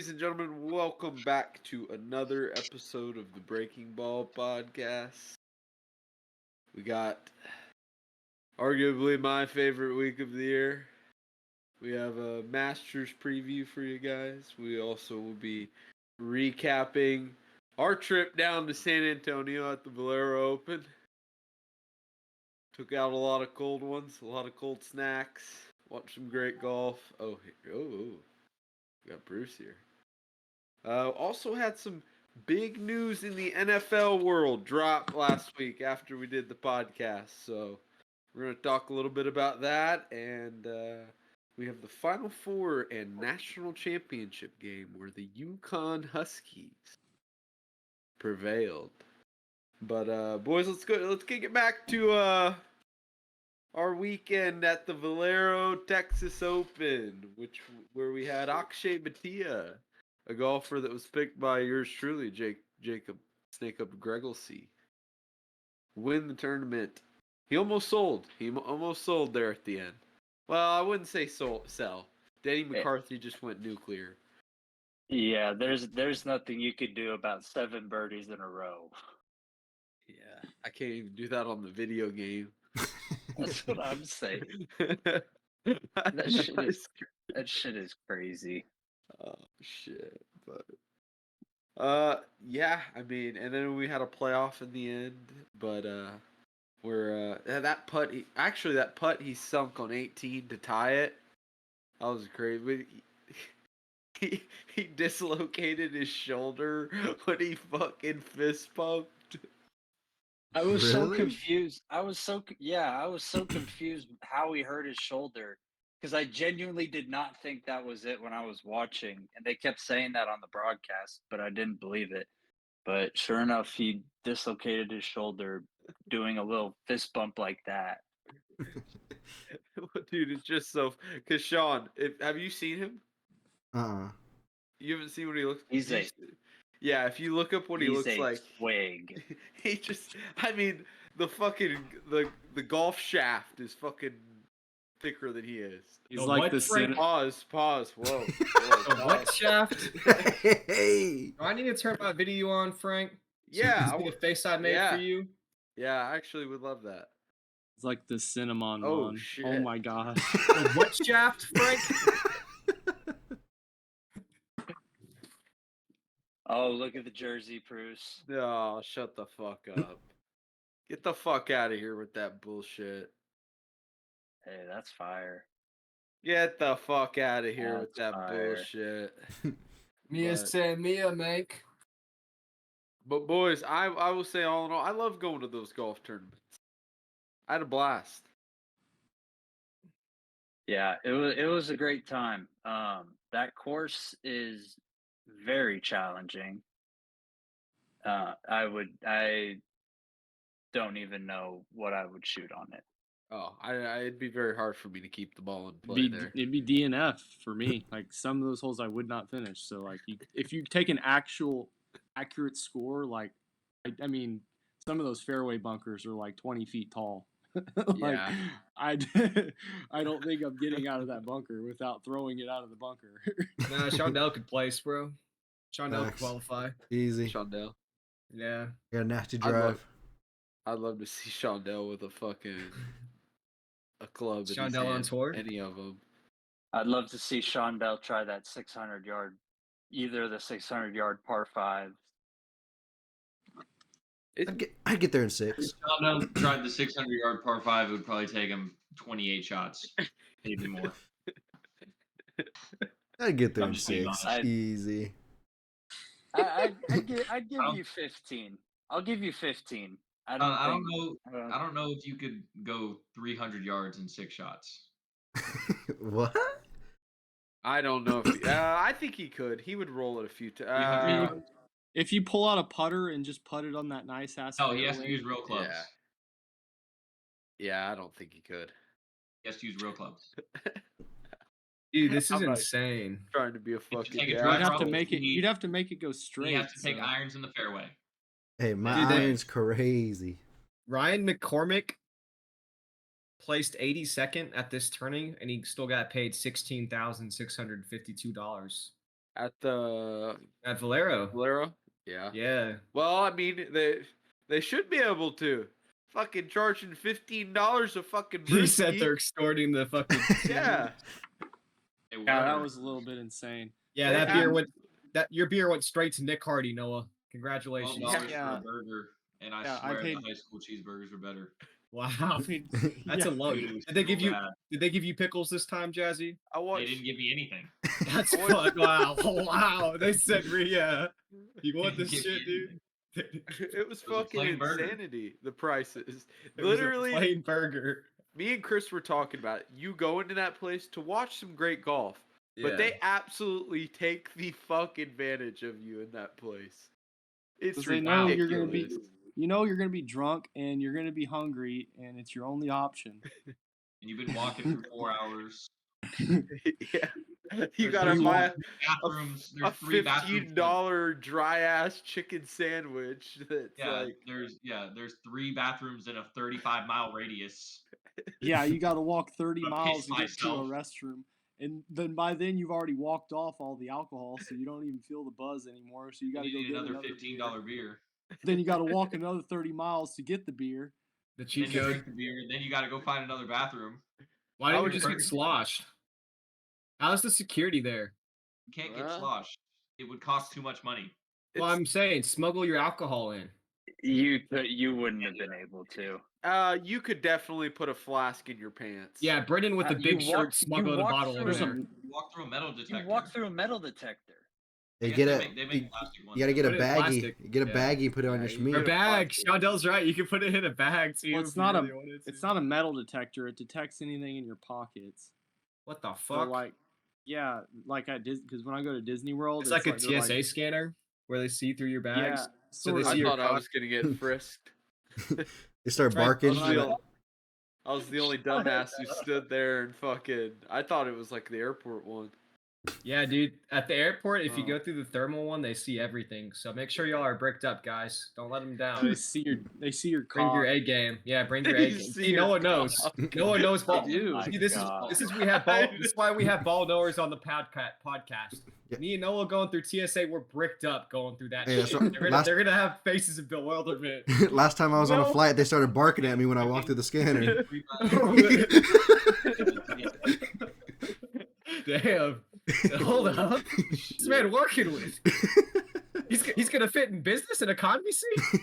ladies and gentlemen, welcome back to another episode of the Breaking Ball podcast. We got arguably my favorite week of the year. We have a Masters preview for you guys. We also will be recapping our trip down to San Antonio at the Valero Open. Took out a lot of cold ones, a lot of cold snacks, watched some great golf. We got Bruce here. Also had some big news in the NFL world drop last week after we did the podcast. So we're going to talk a little bit about that. And we have the Final Four and National Championship game where the Yukon Huskies prevailed. But boys, let's kick it back to our weekend at the Valero Texas Open, where we had Akshay Bhatia, a golfer that was picked by yours truly, Jacob Snake Up Gregelcy, win the tournament. He almost sold. He almost sold there at the end. Well, I wouldn't say sell. Danny McCarthy just went nuclear. Yeah, there's nothing you could do about 7 birdies in a row. Yeah, I can't even do that on the video game. That's what I'm saying. That shit is crazy. Oh shit! But yeah, I mean, and then we had a playoff in the end, but where that putt he sunk on 18 to tie it. That was crazy. He dislocated his shoulder when he fucking fist pumped. I was so confused. I was so confused how he hurt his shoulder because I genuinely did not think that was it when I was watching, and they kept saying that on the broadcast, but I didn't believe it. But sure enough, he dislocated his shoulder doing a little fist bump like that. Dude, it's just so. Because Sean, have you seen him? You haven't seen what he looks. Yeah, if you look up what he looks like, swag. He just, I mean, the fucking the golf shaft is fucking thicker than he is. He's like the Pause. Whoa. What shaft? Hey. Do I need to turn my video on, Frank? Yeah, I want the face I made for you. Yeah, I actually would love that. It's like the cinnamon one. Shit. Oh my gosh. What shaft, Frank? Oh, look at the jersey, Bruce. Oh, shut the fuck up. Get the fuck out of here with that bullshit. Hey, that's fire. Get the fuck out of here with that bullshit. Mia, make. But boys, I will say all in all, I love going to those golf tournaments. I had a blast. Yeah, it was a great time. That course is very challenging. I don't even know what I would shoot on it. Oh, it'd be very hard for me to keep the ball in play there. It'd be DNF for me. Like some of those holes I would not finish. So like if you take an actual accurate score, like I mean, some of those fairway bunkers are like 20 feet tall. Like, yeah. I don't think I'm getting out of that bunker without throwing it out of the bunker. Nah, Shondell could place, bro. Shondell could qualify. Easy. Shondell. Yeah. Got a nasty drive. I'd love to see Shondell with a club. Shondell on tour? Any of them. I'd love to see Shondell try that 600-yard, either the 600-yard par 5. I'd get there in 6. If Shondell tried the 600-yard par 5, it would probably take him 28 shots, maybe more. I'd get there in 6. Easy. I'd give you 15. I'll give you 15. I don't know if you could go 300 yards in 6 shots. What? I don't know if I think he could. He would roll it a few times. If you pull out a putter and just put it on that nice ass. Oh, he has to use real clubs. Yeah, I don't think he could. He has to use real clubs. Dude, this is insane. Trying to be a fucking guy. You'd have to make it go straight. You have to take irons in the fairway. Hey, my iron's crazy. Ryan McCormick placed 82nd at this tourney, and he still got paid $16,652. At the At Valero. Valero? Yeah. Yeah. Well, I mean, they should be able to. Fucking charging $15 a fucking He said brisky. they're extorting the fucking. Yeah. They Yeah, that were. was a little bit insane. Yeah, They that beer have- went. Your beer went straight to Nick Hardy, Noah. Congratulations. $12 Yeah. for a burger, and I Yeah, I swear paid- the high school cheeseburgers are better. Wow. I mean, That's yeah. a low. Dude, it was Did they so give you? bad. Did they give you pickles this time, Jazzy? I They watched. didn't give me anything. That's I watched- fun. Wow. Wow. They said, yeah. You want They this didn't give me shit, dude? anything. It was It was a fucking plain burger. insanity. The prices. It was a Literally, plain burger. me and Chris were talking about it. You go into that place to watch some great golf, but they absolutely take the fuck advantage of you in that place. It's 'Cause they know ridiculous. you're gonna be, you're gonna be drunk and you're gonna be hungry, and it's your only option. And you've been walking for 4 hours. Yeah. You There's gotta three buy bathrooms. a There's 3 bathrooms. $15 dry ass chicken sandwich. That's Yeah, like there's 3 bathrooms in a 35-mile radius. Yeah, you got to walk 30 I miles pissed to get to a myself. restroom, and then by then you've already walked off all the alcohol, so you don't even feel the buzz anymore. So you got to go need get another another $15 beer. beer. Then you got to walk another 30 miles to get the beer. The Then cheat you code. drink the beer, and then you got to go find another bathroom. Why I didn't would you just get just- sloshed? How's the security there? You can't get Well. sloshed. It would cost too much money. Well, it's- I'm saying smuggle your alcohol in. You wouldn't have been able to. you could definitely put a flask in your pants. Yeah, Brendan with the You big walk- shirt you smuggled a walk bottle in through there. You walk through a metal detector. You walk through a metal detector. They I get guess a. they make plastic ones. You gotta get a Put it in baggie. plastic. You get a Yeah. baggie, put it on your Yeah, you schmear. A put bag. plastic. Shondell's right. You can put it in a bag too. Well, if it's you not really a, wanted to. it's not a metal detector. It detects anything in your pockets. What the So fuck? like, yeah, like at Disney, because when I go to Disney World, it's like a they're TSA scanner where they see through your Yeah, bags. so they it's I see your thought I cock. was gonna get frisked. They start Right, barking. I was, the only, I was the only dumbass who stood there and fucking. I thought it was like the airport one. Yeah, dude. At the airport, if you Oh. go through the thermal one, they see everything. So make sure y'all are bricked up, guys. Don't let them down. they see your Bring your cock. A game. Yeah, bring your They A game. see See, your no one knows. cock. No one knows ball. do. See, this God. is we have ball. This is why we have ball knowers on the podcast. Yeah. Me and Noah going through TSA, we're bricked up going through that. Hey, shit. so They're gonna have faces of bewilderment. Last time I was on a No. flight, they started barking at me when I walked through the scanner. Damn. Hold up. This man working with. He's gonna fit in business and economy seat.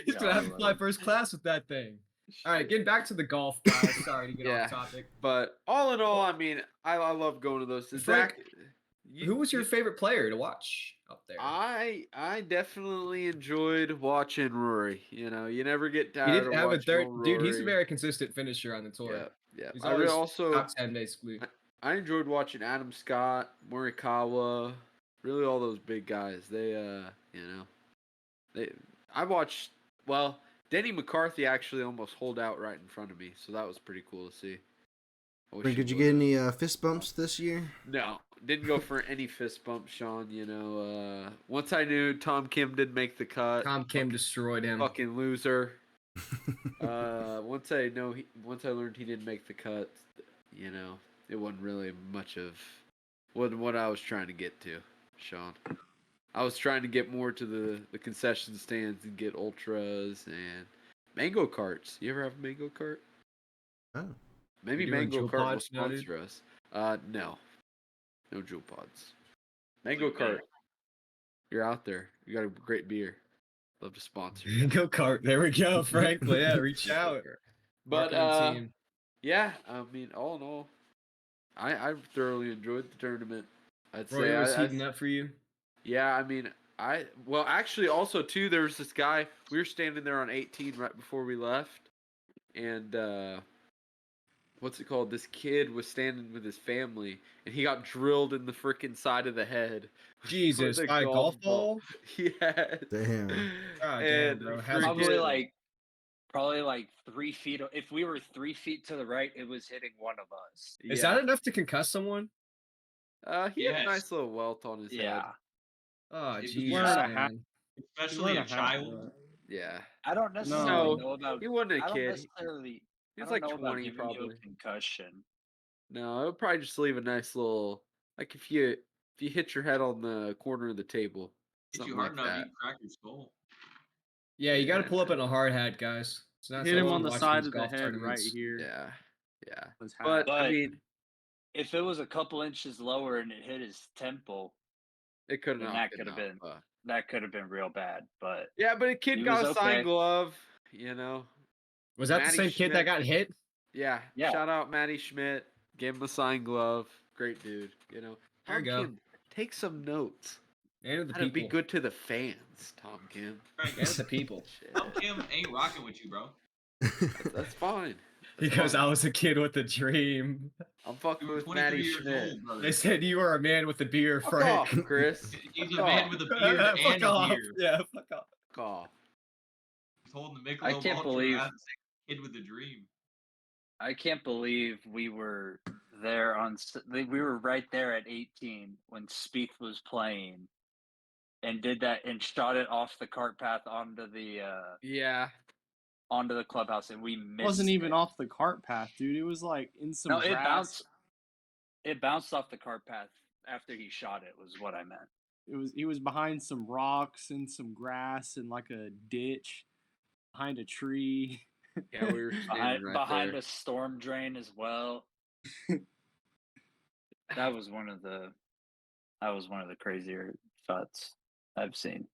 He's gonna have to fly first class with that thing. All right, getting back to the golf, guys. Sorry to get Yeah. off topic. But all in all, I mean, I love going to those. Frank, you- Who was your you- favorite player to watch up there? I definitely enjoyed watching Rory. You know, you never get He tired didn't of have a watching third old dude. He's a Rory. very consistent finisher on the tour. Yeah, yeah. He's I always also top 10 basically. I enjoyed watching Adam Scott, Morikawa, really all those big guys. They I watched Denny McCarthy actually almost holed out right in front of me, so that was pretty cool to see. I wish Frank, he did you would've. get any fist bumps this year? No, didn't go for any fist bumps, Sean. You know, once I knew Tom Kim didn't make the cut, Tom Kim destroyed him. fucking loser. Once I learned he didn't make the cut, you know, it wasn't really much of what I was trying to get to, Sean. I was trying to get more to the concession stands and get ultras and mango carts. You ever have a mango cart? Oh. Maybe You doing mango Jewel cart will Pods now, dude? sponsor us. No Jewel Pods. Mango cart. You're out there. You got a great beer. Love to sponsor you. Go kart. There we go, Frank. Yeah, reach out. But Marketing team. yeah, I mean, all in all, I thoroughly enjoyed the tournament. I'd Rory say was I, heating up for you. yeah, I mean, actually also too, there was this guy. We were standing there on 18 right before we left, and what's it called? This kid was standing with his family, and he got drilled in the freaking side of the head. Jesus, with a by a golf ball? Yes. Damn. God damn, And bro. How's it freaking- get? Probably like 3 feet. If we were 3 feet to the right, it was hitting one of us. Is yeah. that enough to concuss someone? He had a Yes. nice little welt on his head. Yeah. Oh, If Jesus, wearing a hat- man. Especially a child. Yeah. I don't necessarily No, know about. He wasn't a I don't kid. necessarily. He I was don't like know about 20 giving you probably. a concussion. No, it would probably just leave a nice little, like if you if you hit your head on the corner of the table. Hit Something you hard like enough, that. you can crack your skull. Yeah, you got to Yeah, pull up man. in a hard hat, guys. It's not Hit so him easy on the watching side these of the golf head right tournaments. here. Yeah, yeah. His hat. But I But- mean, If it was a couple inches lower and it hit his temple, it could then have that could have been real bad. But yeah, but a kid He got was a signed okay. glove. You know. Was that the Matty same kid that Schmidt. got hit? Yeah. Yeah. Shout out Matty Schmidt. Gave him a signed glove. Great dude. You know. There you Tom go. Kim, take some notes. And of the How to be people. good to the fans, Tom Kim. Frank, And the people. Shit. Tom Kim ain't rocking with you, bro. That's fine. He goes, I was a kid with a dream. I'm fucking You were with 23 Matty years Schmidt. old, brother. They said you were a man with a beard, Fuck off, Frank. Chris. He's a Fuck man off. with a beard and Fuck a off. beard. Yeah, fuck off. Fuck off. He's holding the Michelob I can't Ultra believe- as a kid with a dream. I can't believe we were there we were right there at 18 when Spieth was playing, and did that and shot it off the cart path onto Yeah. the clubhouse, and we missed. It wasn't even it. off the cart path, dude. It was like in some No, it grass. bounced. It bounced off the cart path after he shot it. Was what I meant. He was behind some rocks and some grass and like a ditch behind a tree. Yeah, we were standing right behind there. a storm drain as well. That was one of the crazier shots I've seen.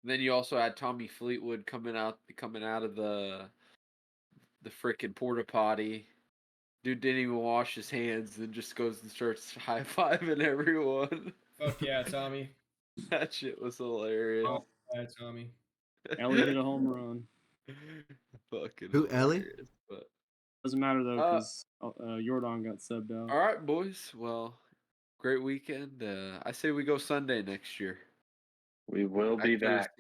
Then you also had Tommy Fleetwood coming out of the frickin' porta potty. Dude didn't even wash his hands, then just goes and starts high fiving everyone. Fuck yeah, Tommy. That shit was hilarious. Oh, yeah, Tommy. Ellie hit a home run. Fucking Who, Ellie? hilarious, but- Doesn't matter though, because Jordan got subbed out. All right, boys. Well, great weekend. I say we go Sunday next year. We will be back.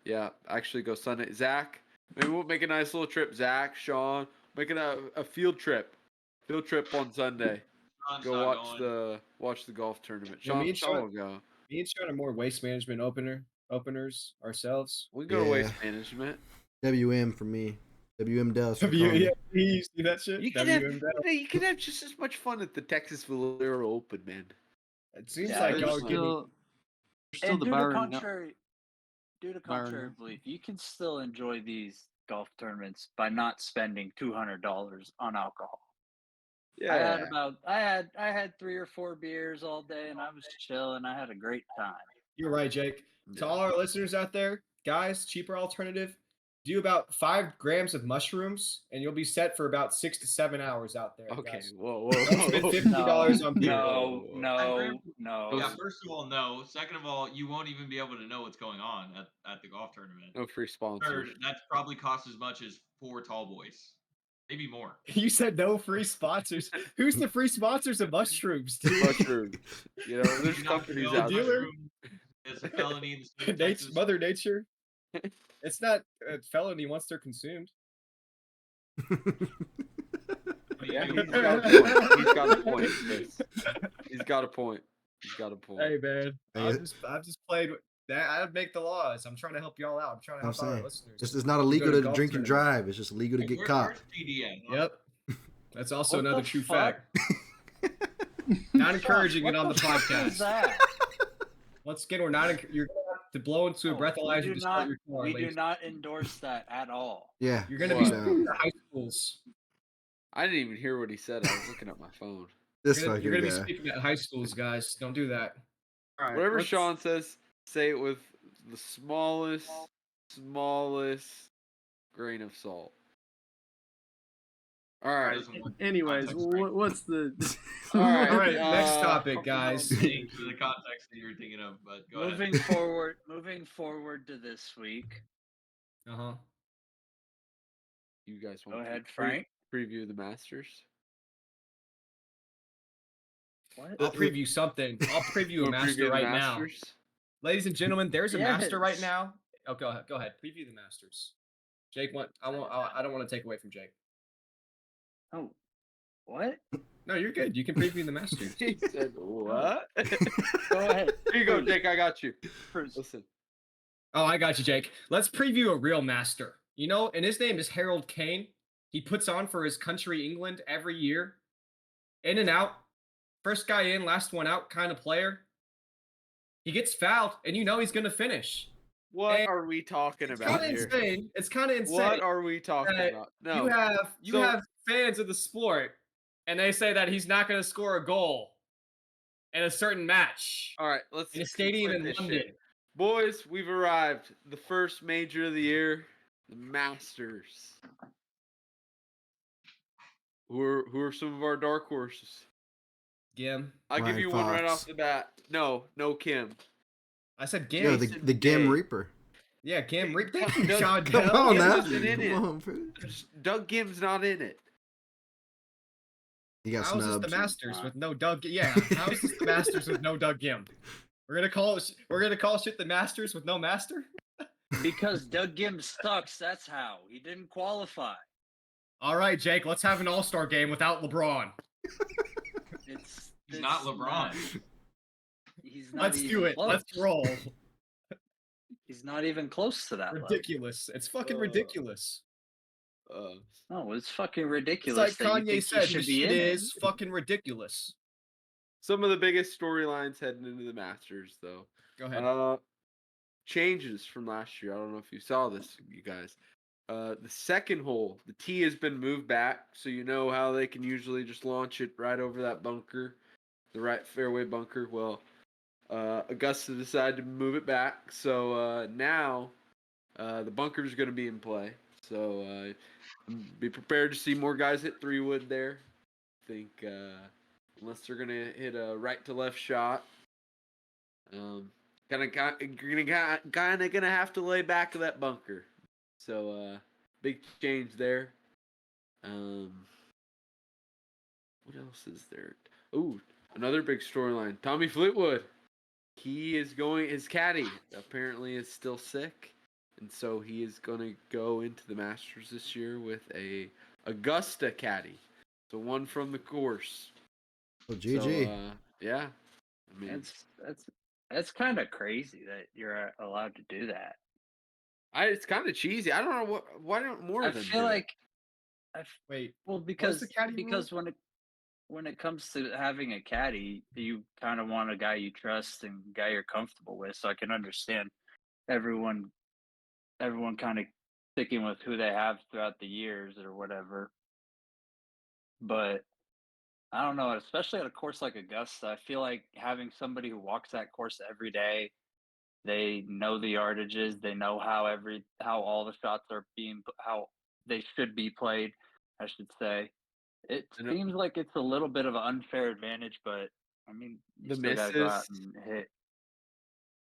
Yeah, actually go Sunday. Zach, maybe we'll make a nice little trip. Zach, Sean, making a field trip. Field trip on Sunday. Sean's Go not watch going. the golf tournament. Yeah, me Sean and will go. Me and Sean are more waste management openers ourselves. We can go to Yeah. waste management. WM for me. WM Dallas. for Yeah, Connie. you see that shit? You can have just as much fun at the Texas Valero Open, man. It seems Yeah, like there's y'all are Still, getting. still And the due to Byron. contrary belief, you can still enjoy these golf tournaments by not spending $200 on alcohol. Yeah. I had 3 or 4 beers all day, and I was chilling. I had a great time. You're right, Jake. To all our listeners out there, guys, cheaper alternative. Do about 5 grams of mushrooms, and you'll be set for about 6 to 7 hours out there. Okay. guys. Whoa. Don't spend $50 on beer. No. Yeah, first of all, no. Second of all, you won't even be able to know what's going on at the golf tournament. No free sponsors. Third, that's probably cost as much as 4 tall boys. Maybe more. You said no free sponsors. Who's the free sponsors of mushrooms, dude? Mushrooms. You know, there's You not companies know out dealer? there. mushroom is a felony in the state of Nature, Texas. Mother Nature. It's not a felony once they're consumed. What do you Yeah, do? he's got a point. Chris. He's got a point. Hey man, Hey, I've just played. That I'd make the laws. I'm trying to help y'all out. I'm trying to I'm help out our saying. listeners. It's not illegal to to golf drink and tournaments. drive. It's just illegal to get Where's caught. GD at, huh? Yep. That's also What the another true fuck? fact. Not encouraging What it on the fuck is podcast. that? Once again, we're not. You're to blow into a breathalyzer. we to start your car, do ladies. not endorse that at all. Yeah. You're gonna Wow. be screwed at high schools. I didn't even hear what he said. I was looking at my phone. This You're gonna be fucking guy. speaking at high schools, guys. Don't do that. All right, Whatever let's- Sean says, say it with the smallest grain of salt. All right. Doesn't work. Anyways, Context, right? what's the? All right. All right, next uh, topic, guys. Saying for the context that you're thinking of, but go ahead. Moving forward to this week. Uh huh. You guys Go want ahead, to Frank. preview the Masters? What? I'll preview something. I'll preview a Wanna master preview the right now. Masters? Ladies and gentlemen, there's a master right Yes. now. Oh, go ahead. Go ahead. Preview the Masters. Jake, I don't want to take away from Jake. Oh, what? No, you're good. You can preview the Masters. He said, what? Go ahead. Here you go, Jake. I got you. Bruce. Listen. Oh, I got you, Jake. Let's preview a real master. You know, and his name is Harold Kane. He puts on for his country, England, every year. In and out. first guy in, last one out kind of player. He gets fouled, and you know he's going to finish. What And are we talking It's about kind of here? insane. It's kind of insane. What are we talking that about? You No. have fans of the sport, and they say that he's not going to score a goal in a certain match All right, let's in a stadium in quit this London. shit. Boys, we've arrived. The first major of the year, the Masters. Who are some of our dark horses? Ghim. I'll give Ryan you one right Fox. off the bat. No Kim. I said Ghim. Yo, Jason the Ghim Day. Reaper. Yeah, Ghim. Thank you, Doug- Sean. Come Dell. on Ghim now. wasn't in it. Come on, food. Doug Gim's not in it. He got How is this snubbed. the Masters with no Doug? Yeah, how is this the Masters with no Doug Ghim? We're gonna call shit the Masters with no master. Because Doug Ghim sucks. That's how he didn't qualify. All right, Jake. Let's have an All-Star game without LeBron. He's not LeBron. He's not. Let's even do it. Close. Let's roll. He's not even close to that level. Ridiculous. It's fucking ridiculous. No, it's fucking It's ridiculous. like that you Kanye think said. he This should be shit in is fucking ridiculous. Some of the biggest storylines heading into the Masters, though. Go ahead. Changes from last year. I don't know if you saw this, you guys. The second hole, the tee has been moved back, so you know how they can usually just launch it right over that bunker, the right fairway bunker. Well, Augusta decided to move it back, so now the bunker is going to be in play. So be prepared to see more guys hit 3-wood there. I think unless they're going to hit a right to left shot. Kind of gonna have to lay back to that bunker. So big change there. What else is there? Ooh, another big storyline. Tommy Fleetwood. He is going. His caddy apparently is still sick, and so he is gonna go into the Masters this year with a Augusta caddy. So one from the course. Oh, GG. So, yeah. I mean, That's kind of crazy that you're allowed to do that. It's kind of cheesy. I don't know why don't more I of them feel do it? like Wait. well the because caddy rule? when it comes to having a caddy, you kind of want a guy you trust and a guy you're comfortable with. So I can understand everyone kind of sticking with who they have throughout the years or whatever. But I don't know, especially at a course like Augusta, I feel like having somebody who walks that course every day, they know the yardages, they know how all the shots are how they should be played, I should say. It I know- seems like it's a little bit of an unfair advantage, but I mean, you The still gotta go out misses. and hit.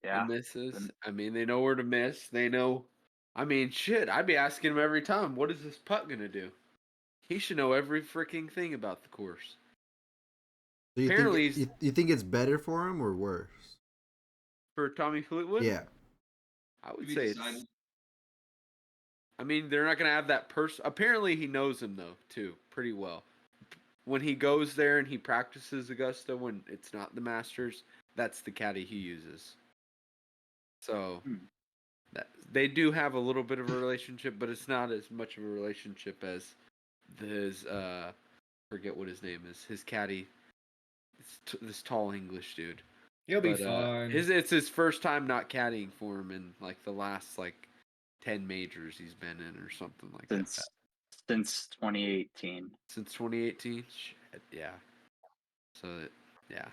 The Yeah, misses. I mean, they know where to miss. They know. I mean, shit. I'd be asking him every time, what is this putt gonna do? He should know every freaking thing about the course. So you Apparently think you think it's better for him or worse? For Tommy Fleetwood, Yeah. I would To be say decided. it's. I mean, they're not gonna have that person. Apparently, he knows him though too, pretty well. When he goes there and he practices Augusta when it's not the Masters, that's the caddy he uses. So they do have a little bit of a relationship, but it's not as much of a relationship as his forget what his name is. His caddy, this tall English dude. He'll be But, fine. it's his first time not caddying for him in like the last 10 majors he's been in or something like that. since 2018. Since 2018? Shit, yeah. So, yeah.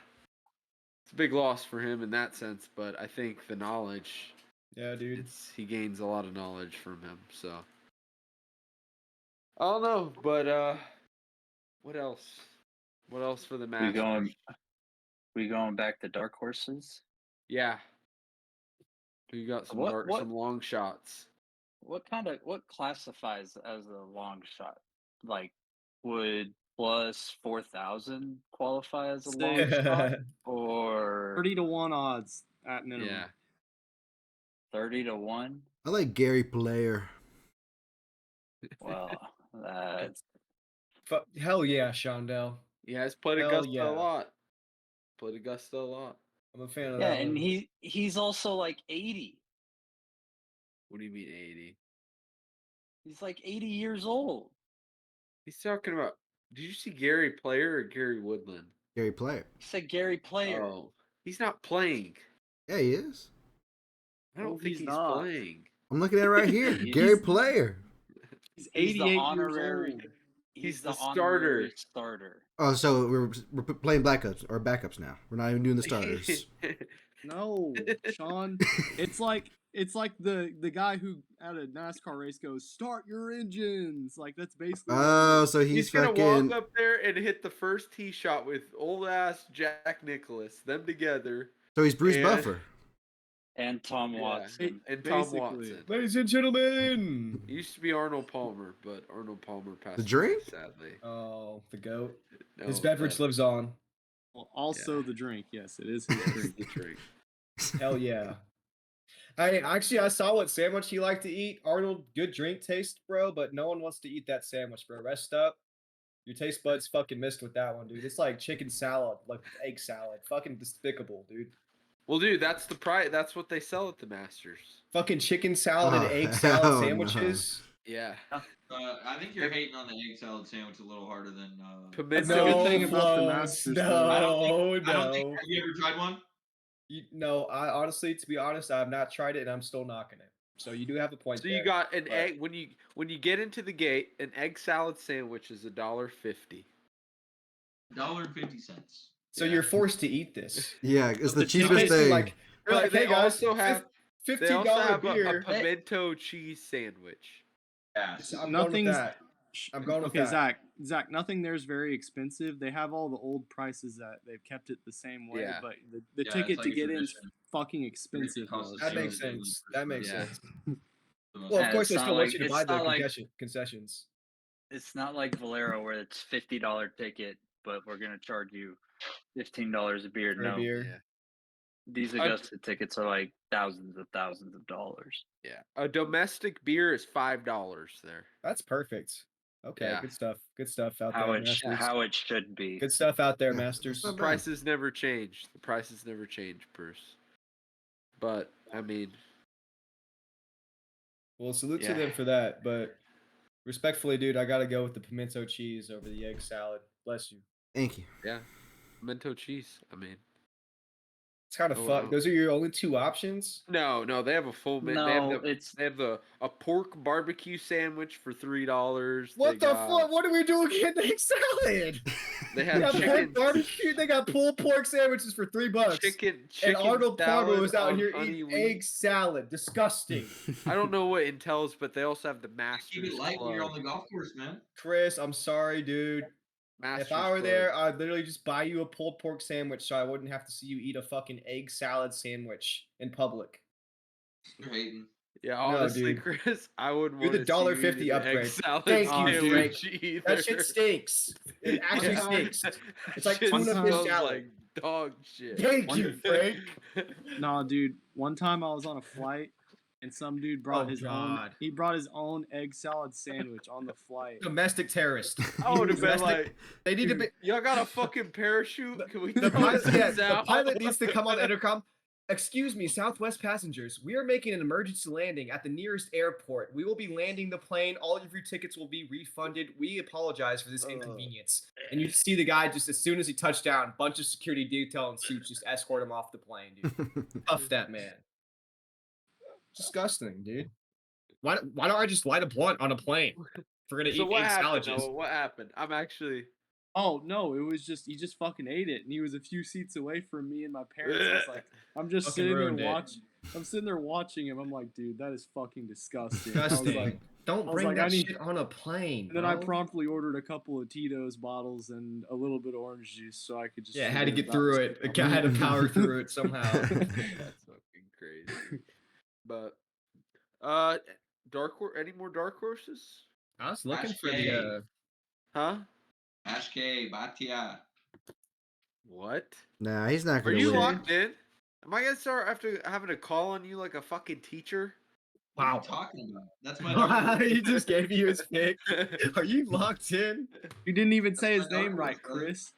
It's a big loss for him in that sense, but I think the knowledge, Yeah, dude. he gains a lot of knowledge from him, so. I don't know, but what else? What else for the Masters? We going back to dark horses? Yeah. You got some some long shots. What classifies as a long shot? Like, would plus 4,000 qualify as a long shot, or 30-1 odds at minimum. Yeah. 30-1? I like Gary Player. Well, that's Hell yeah, Shondell. He has played Hell Augusta yeah. a lot. Played Augusta a lot. I'm a fan of yeah, that. and one. he's also like 80. What do you mean 80? He's like 80 years old. He's talking about. Did you see Gary Player or Gary Woodland? Gary Player. He said Gary Player. Oh, he's not playing. Yeah, he is. I don't Oh, think he's he's not. playing. I'm looking at it right here. He's- Gary Player. He's He's 88 the years honorary. old. He's the the honorary starter. starter. Oh, so we're playing backups now. We're not even doing the starters. No, Sean. It's like the guy who at a NASCAR race goes, "Start your engines." Like that's basically. what it Oh, is. so He's he's gonna fucking. walk up there and hit the first tee shot with old ass Jack Nicklaus. Them together. So he's Bruce and- Buffer. And Tom Yeah. Watson. And Tom Basically. Watson. Ladies and gentlemen. It used to be Arnold Palmer, but Arnold Palmer passed The away, drink? sadly. Oh, the goat. No, His beverage that- lives on. Well, also Yeah. the drink. Yes, it is his drink. the drink. Hell yeah. I saw what sandwich he liked to eat. Arnold, good drink taste, bro, but no one wants to eat that sandwich, bro. Rest up. Your taste buds fucking missed with that one, dude. It's like chicken salad, like egg salad. Fucking despicable, dude. Well, dude, that's the price. That's what they sell at the Masters. Fucking chicken salad and Oh, egg hell salad no. sandwiches. Yeah. I think you're hating on the egg salad sandwich a little harder than. Pimento. the good thing No, about the Flows, Masters, no, though. I don't no. think. Have you ever tried one? No, I honestly, to be honest, I have not tried it, and I'm still knocking it. So you do have a point. So there, you got an but- egg when you get into the gate. An egg salad sandwich is $1.50. $1.50. So Yeah. you're forced to eat this. Yeah, it's the The cheapest Basically, thing. like, they're like, They hey guys, also have they $15 also have a beer. pimento cheese sandwich. Yes. I'm going with Nothing's- that. I'm going with Okay, that. Zach, nothing there's very expensive. They have all the old prices that they've kept it the same way, Yeah. but the Yeah, it's ticket like to a get in is tradition. fucking expensive. costs though, the That same makes as the sense. That makes Yeah. sense. The most- Well, of Yeah, course, it's they not still want like- you to it's buy the not like- concessions. It's not like Valero where it's $50 ticket, but we're gonna charge you $15 a beer. For a No, beer. Yeah. these I- Augusta tickets are like thousands of dollars. Yeah. A domestic beer is $5 there. That's perfect. Okay, Yeah. good stuff. Good stuff out How there, it Masters. how it should be. Good stuff out there, Yeah. Masters. Not The bad. prices never change. The prices never change, Bruce. But I mean, Well, salute Yeah. to them for that, but respectfully, dude, I gotta go with the pimento cheese over the egg salad. Bless you. Thank you. yeah, pimento cheese. I mean, It's kind of Oh, fuck. wow. Those are your only two options. no, they have a full. They No, have it's they have a pork barbecue sandwich for $3. What the fuck? What are we doing getting egg salad? They They have got pork chicken. barbecue. They got pulled pork sandwiches for $3. Chicken and Arnold Palmer salad was out on here honey eating wheat. egg salad. Disgusting. I don't know what entails, but they also have the Masters Keep it light when you're on Club. the golf course, man. Chris, I'm sorry, dude. Masters If I were Club. there, I'd literally just buy you a pulled pork sandwich so I wouldn't have to see you eat a fucking egg salad sandwich in public. You're hating. Yeah, No, honestly, dude. Chris, I wouldn't You're want the to see you $1.50 eat an egg upgrade. salad Thank you, sandwich either. That shit stinks. It actually Yeah. stinks. It's like Shit tuna fish smells salad. like dog shit. Thank you, Frank. Nah, dude. One time I was on a flight and some dude brought Oh, his God. own. He brought his own egg salad sandwich on the flight. Domestic terrorist. I would have been Domestic- like, They need to be. y'all got a fucking parachute? Can we The throw pilot, yeah, this the out? pilot needs to come on the intercom. Excuse me, Southwest passengers. We are making an emergency landing at the nearest airport. We will be landing the plane. All of your tickets will be refunded. We apologize for this inconvenience. And you see the guy just as soon as he touched down, bunch of security detail and suits just escort him off the plane, dude. Tough that man. Disgusting, dude. Why don't I just light a blunt on a plane? If we're gonna So eat what egg happened? sandwiches. Noah? What happened? I'm actually. Oh no, it was just he just fucking ate it, and he was a few seats away from me and my parents. I was like, I'm just Fucking sitting there ruined it. watching. I'm sitting there watching him. I'm like, dude, that is fucking disgusting. I was Disgusting. like, Don't I was bring like, that I need- shit on a plane. and then I bro. promptly ordered a couple of Tito's bottles and a little bit of orange juice so I could just. Yeah, had to forget get about through this it. shit. I had to power through it somehow. That's fucking crazy. But, dark horse. Any more dark horses? I was looking for Ashkay. the. Huh? Ashke, Batia. What? Nah, he's not Are gonna you win. locked in? Am I gonna start after having to call on you like a fucking teacher? What are Wow. you talking about? That's my dark he horse. just gave you his pick. Are you locked in? You didn't even say That's his my name dark right, horse, brother. Chris.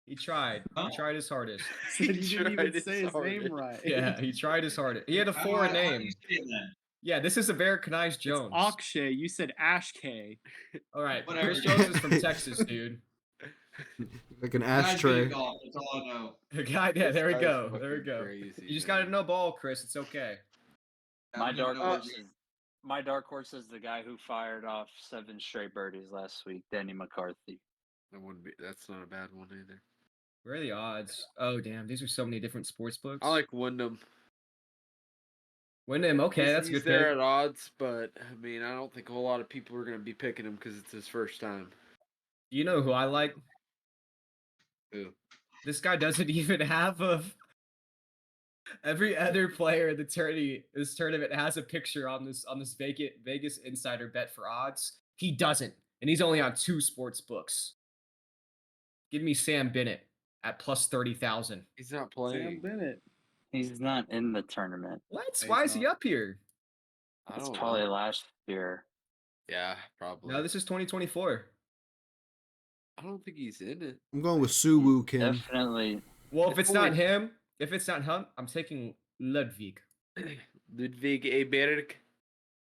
He tried. Huh? He tried his hardest. Said you He didn't tried even his say his name hardest. right. Yeah, he tried his hardest. He had a How do foreign I- how do name. you say it then? Yeah, this is Americanized It's Jones. Akshay. You said Ashkay. All right, Whatever. Chris Jones is from Texas, dude. Like an Guys good ashtray. at golf. That's all I know. God, yeah, This there we guy's go. There we fucking go. crazy, You just man. got to know ball, Chris. It's okay. I My don't even dark know what horse it is my dark horse is the guy who fired off 7 straight birdies last week, Danny McCarthy. That wouldn't be. That's not a bad one either. Where are the odds? Oh, damn. These are so many different sports books. I like Wyndham. Wyndham. Okay, that's a He's good there pick. at odds, but I mean, I don't think a whole lot of people are gonna be picking him because it's his first time. You know who I like? Who? This guy doesn't even have a. Every other player in this tournament has a picture on this Vegas Insider Bet for odds. He doesn't, and he's only on 2 sports books. Give me Sam Bennett at plus 30,000. He's not Sam playing. Bennett. He's not in the tournament. What? He's Why is he not. up here? I It's don't probably know. last year. Yeah, probably. No, this is 2024. I don't think he's in it. I'm going with Suwoo Kim. Definitely. Well, if It's it's not only- him, I'm taking Ludwig. Ludwig Eberg.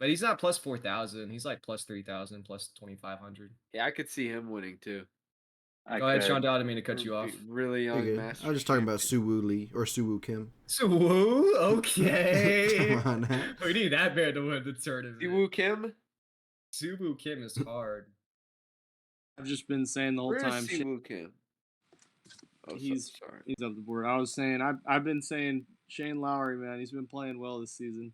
But he's not plus 4,000. He's like plus 3,000, plus 2,500. Yeah, I could see him winning too. Go ahead, Sean. I didn't mean to cut you Would off. be Really You're young good. master. I was just talking about Suwoo Lee or Suwoo Kim. So, okay. Come on now. We need that man to win the tournament. Siwoo Kim. Subu Kim is hard. I've just been saying the whole Where time. is Siwoo Kim? Oh, He's- sorry. He's up the board. I was saying I've been saying Shane Lowry, man. He's been playing well this season.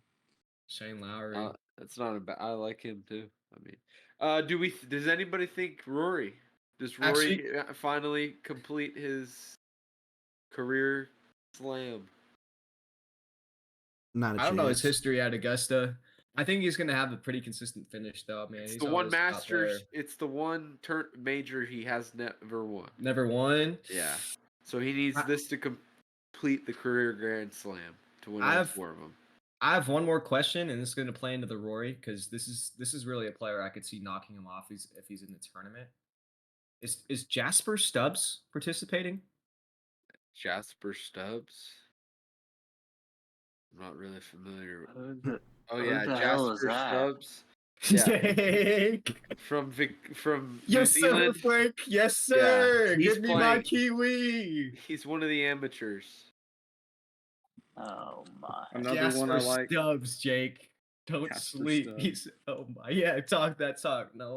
Shane Lowry. That's not a bad. I like him too. I mean, does anybody think Rory? Does Rory finally complete his career slam? Not a I don't know his chance. history at Augusta. I think he's gonna have a pretty consistent finish, though, man. It's He's the one always top Masters. player. It's the one major he has never won. Never won. Yeah. So he needs this to complete the career Grand Slam to win all 4 of them. I have one more question, and this is going to play into the Rory because this is really a player I could see knocking him off if he's in the tournament. Is Jasper Stubbs participating? Jasper Stubbs. I'm not really familiar. Oh Who yeah, the hell is Jasper that? Stubbs. Yeah. Jake. From New Yes, sir, Zealand. Frank. Yes, sir. he's Give me my playing. Kiwi. He's one of the amateurs. Oh my. Another Jasper one I like. Stubbs, Jake. Don't Jasper sleep. Stubbs. He's my talk that talk. No.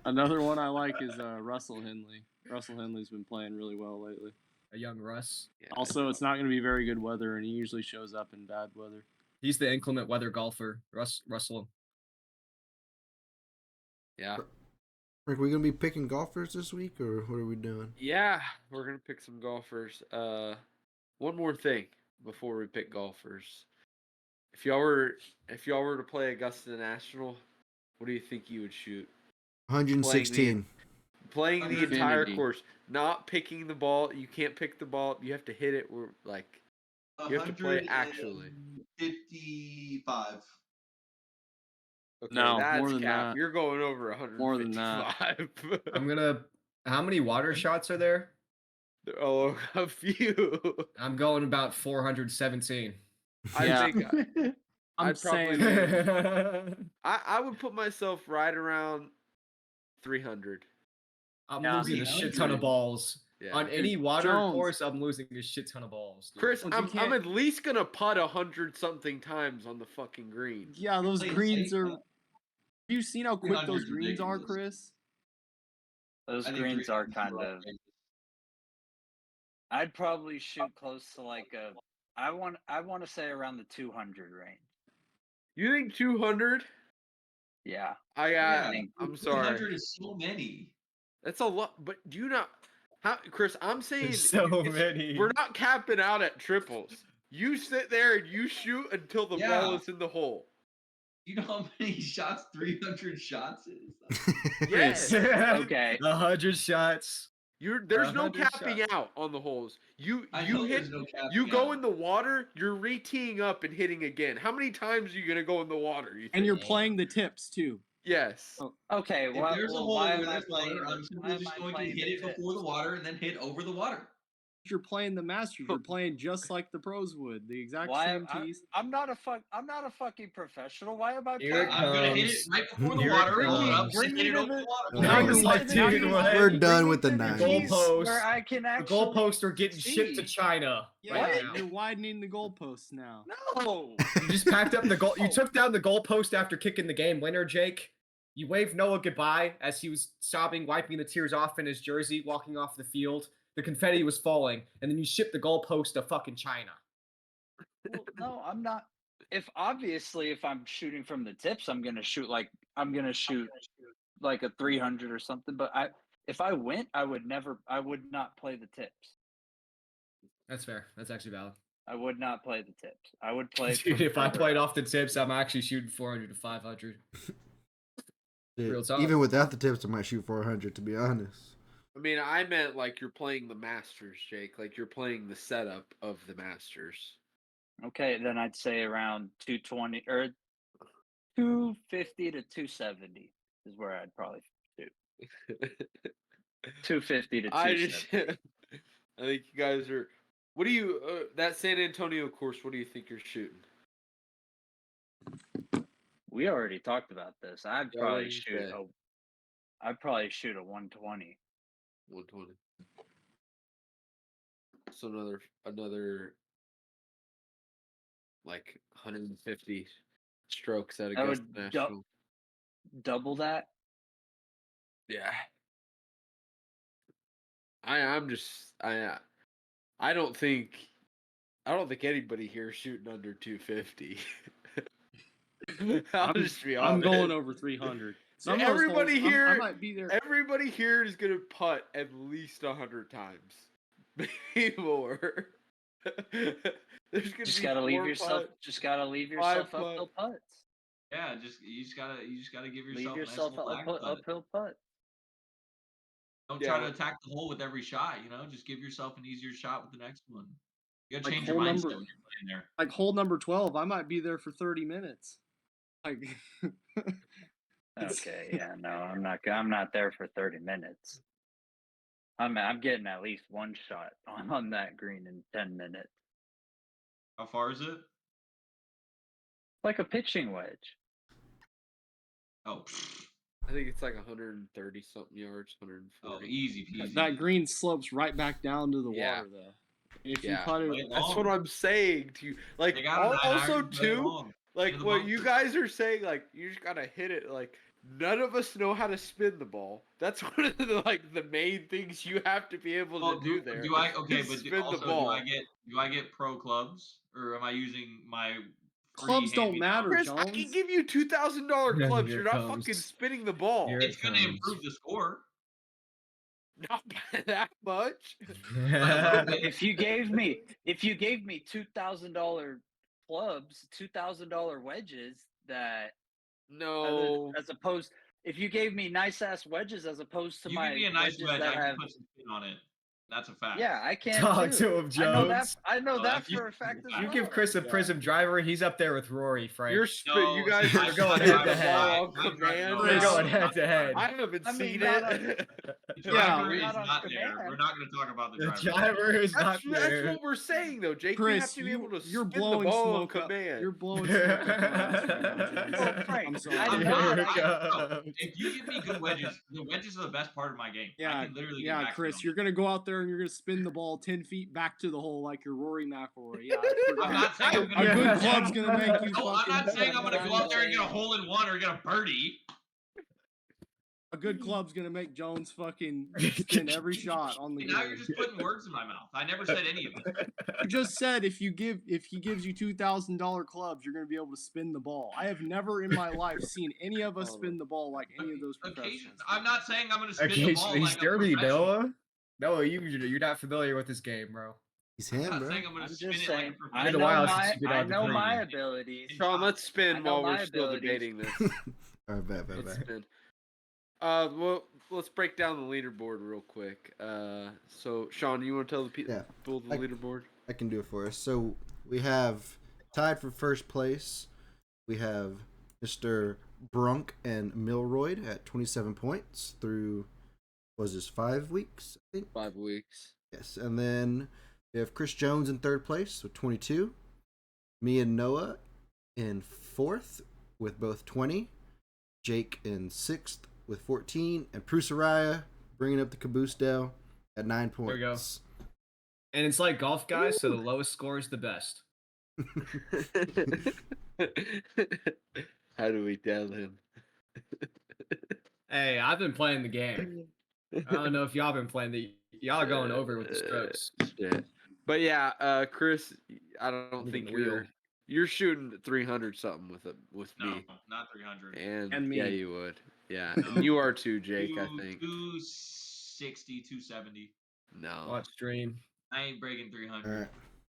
Another one I like is Russell Henley. Russell Henley's been playing really well lately. A young Russ. Yeah, Also, it's not going to be very good weather, and he usually shows up in bad weather. He's the inclement weather golfer. Russell. yeah, Are we gonna be picking golfers this week, or what are we doing? yeah. We're gonna pick some golfers. One more thing before we pick golfers. If y'all were to play Augusta National, what do you think you would shoot? 116. Playing the entire Infinity. course, not picking the ball. You can't pick the ball. You have to hit it. You have to play actually. 55. Okay, No, that's more than cap. that. You're going over 155. More than that. I'm gonna. How many water shots are there? Oh, a few. I'm going about 417. I Yeah. think I'm I'd probably saying I would put myself right around 300. I'm Yeah. losing a shit ton of balls. Yeah. On any water Jones. course, I'm losing a shit ton of balls. Dude. Chris, Well, you I'm can't- at least gonna putt 100 something times on the fucking green. yeah, those Please greens take are. that. Have you seen how quick 300 those is greens are, ridiculous. Chris? Those I think greens are 300 kind is of. I'd probably shoot close to like a. I want to say around the 200 range. You think 200? Yeah. Yeah, I'm sorry. 200 is so many. That's a lot, but do you not? How, Chris? I'm saying There's so it's- many. We're not capping out at triples. You sit there and you shoot until the ball Yeah. is in the hole. You know how many shots 300 shots is? Yes. Okay. 100 shots. There's no 100 capping shots. out on the holes. You I you know hit. there's no capping You go out. in the water. You're re-teeing up and hitting again. How many times are you gonna go in the water? You And think? you're playing the tips too. Yes. Okay. If Well, there's a well, hole why where am I there's water, playing? I'm Why simply am just I going to playing hit the it before the tips? water and then hit over the water. You're playing the Masters. You're playing just like the pros would. The exact Why? same tees. I'm not a fucking professional. Why am I Here playing? it I'm gonna hit it comes. right before the Here it water. comes. Load up, Bring hit me it to over the- the water. Oh, Now you're It's like, like, now dude, you're what? We're done with the The nine. goalposts. where I can The actually goalposts are getting shipped to see. China yeah, right now. you're widening the goalposts now. No. You just packed up the goal. You No. took down the goalpost after kicking the game winner, Jake. You waved Noah goodbye as he was sobbing, wiping the tears off in his jersey, walking off the field. The confetti was falling, and then you shipped the goalpost to fucking China. Well, no, I'm not. If I'm shooting from the tips, I'm gonna shoot like a 300 or something. But if I went, I would not play the tips. That's fair. That's actually valid. I would not play the tips. I would play. Dude, from if I further played out. off the tips, I'm actually shooting 400 to 500. Dude, Real talk. even without the tips, I might shoot 400. To be honest. I mean, I meant like you're playing the Masters, Jake. Like you're playing the setup of the Masters. Okay, then I'd say around 220 or 250 to 270 is where I'd probably shoot. 250 to 270. I think you guys are. What do you that San Antonio course? What do you think you're shooting? We already talked about this. I'd Yeah, what probably did you shoot say? a 120. 120. So another like 150 strokes at I Augusta would National. double that. Yeah. I'm just I don't think anybody here is shooting under 250. I'll just be honest. I'm going over 300. Some of those Everybody holes, here- I might be there. Everybody here is gonna putt at least 100 times, maybe more. There's gonna Just be gotta leave 4 yourself. putts. Just gotta leave 5 yourself putt. uphill putts. Yeah, you just gotta give yourself Leave a nice yourself little lag putt. uphill putt. Don't Yeah. try to attack the hole with every shot. Just give yourself an easier shot with the next one. You gotta Like change your hole mindset number- when you're playing there. Like hole number 12, I might be there for 30 minutes. Like, Okay, yeah, no, I'm not there for 30 minutes. I'm getting at least one shot on that green in 10 minutes. How far is it? Like a pitching wedge. Oh, I think it's like 130 something yards, 140. easy peasy. that green slopes right back down to the Yeah. water, though. If Yeah. you put Play it, it That's long. what I'm saying to you. Like They got an also iron, play it too, long. like in the what you bunker. guys are saying, like you just gotta hit it. Like none of us know how to spin the ball. That's one of the main things you have to be able Well, to do there. do I okay? is But spin also, the ball. do I get pro clubs or am I using my free Clubs don't hand-me-down? matter, Chris, I can Jones. give you $2,000 clubs. Here You're it not comes. fucking spinning the ball. Here It's gonna improve the score. Not by that much. If you gave me $2,000 clubs, $2,000 wedges, that No. as opposed, if you gave me nice ass wedges as opposed to You my give me a nice wedges wedge, that I can have, put some spin on it. That's a fact. yeah, I can Talk too. to him, Jones. I know Oh, that that's- for a fact as You well. give Chris a Yeah. Prism driver, he's up there with Rory, Frank. You're No, you guys see, are I'm going spinning head to the head. ball on I'm driving command. on We're that. going head to head. I haven't I mean, seen not it. The driver Yeah, is not on not there. command. We're not going to talk about the The driver. driver is not That's there. what we're saying, though, Jake. you have Chris, to be able to you're spin the blowing ball on smoke up. command. You're blowing smoke up the last Well, one. Frank, I'm sorry. I I'm did not. not- No, if you give me good wedges, the wedges are the best part of my game. I Yeah, can literally get yeah, back Chris, to you're gonna go out there and you're gonna spin the ball 10 feet back to the hole like you're Rory McIlroy. Yeah, I forgot. I'm not saying I'm A gonna Yeah. good club's gonna make you. No, I'm fucking not saying I'm going to go out there and get a saying- hole in one or get a birdie. A good club's gonna make Jones fucking spin every shot on the And now you're green. just putting words in my mouth. I never said any of it. You just said if he gives you $2,000 clubs, you're gonna be able to spin the ball. I have never in my life seen any of us spin the ball like any of those Occasion, professionals. I'm not saying I'm going to spin the ball Occasionally, like a dirty, professional. Noah. Noah, you're not familiar with this game, bro. He's I'm him, not bro. saying I'm going I'm to spin just it saying. like a I Been a know while my, since you've been I on the know green. my abilities. Sean, let's I spin know while my we're still abilities. debating this. All right, bad. Let's spin. Well, let's break down the leaderboard real quick. So, Sean, you want to tell the Yeah, people the leaderboard? I can do it for us. So we have tied for first place. We have Mr. Brunk and Milroyd at 27 points through, was this 5 weeks? I think 5 weeks. Yes, and then we have Chris Jones in third place with 22. Me and Noah in fourth with both 20. Jake in sixth with 14. And Prusariah bringing up the caboose Dell at 9 points. There we go. And it's like golf, guys, so the lowest score is the best. How do we tell him? Hey, I've been playing the game. I don't know if y'all been playing y'all are going over with the strokes. Shit. But yeah, Chris, I don't Moving think the wheel. you're shooting 300 something with No, me. not 300. And me. yeah, you would. Yeah, No. and you are too, Jake. I think. 260, 270. No. Watch stream. I ain't breaking 300. All right.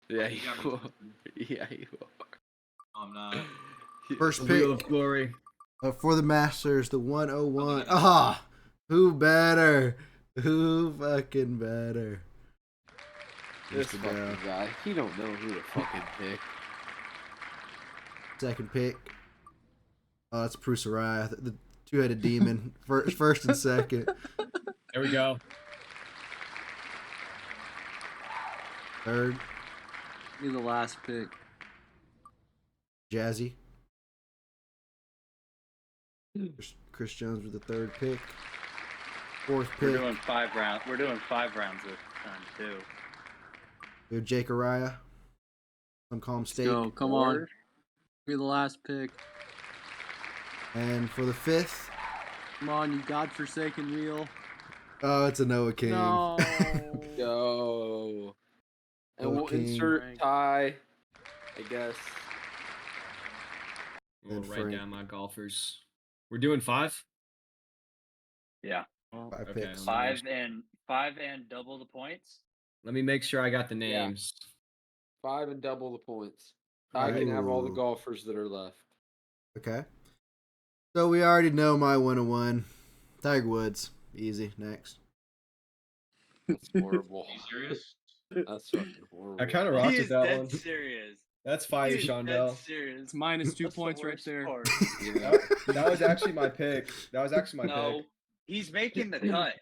Yeah, You you got me are. twisted. Yeah, you are. I'm not. First The pick Wheel of Glory. for the Masters, the 101. Ah, who better? Who fucking better? This Mr. fucking Dow. guy. He don't know who to fucking pick. Second pick. Oh, that's Prusariah, the two-headed demon. First and second. There we go. Third, You're the last pick. Jazzy. Chris Jones with the third pick. Fourth We're pick, doing 5 rounds. We're doing 5 rounds this time too. we have Jake Araya. Some call him Steak. Go, come on. You're the last pick. And for the fifth, Come on, you godforsaken wheel. oh, it's a Noah King. No. Go. And Noah we'll King. insert tie, I guess. We'll And write Frank. down my golfers. We're doing 5? Yeah, Five Okay. picks. 5 and double the points. Let me make sure I got the Yeah. names. 5 and double the points. I Alright. can have all the Ooh. golfers that are left. Okay. So we already know my 101. Tiger Woods. Easy. Next. That's horrible. Are you serious? That's fucking horrible. I kind of He rocked is with that dead one. serious. That's fire, He is dead Shondell. serious. It's minus 2 That's the points right worst there. part. Yeah. That was actually my pick. That was actually my No, pick. he's making the cut.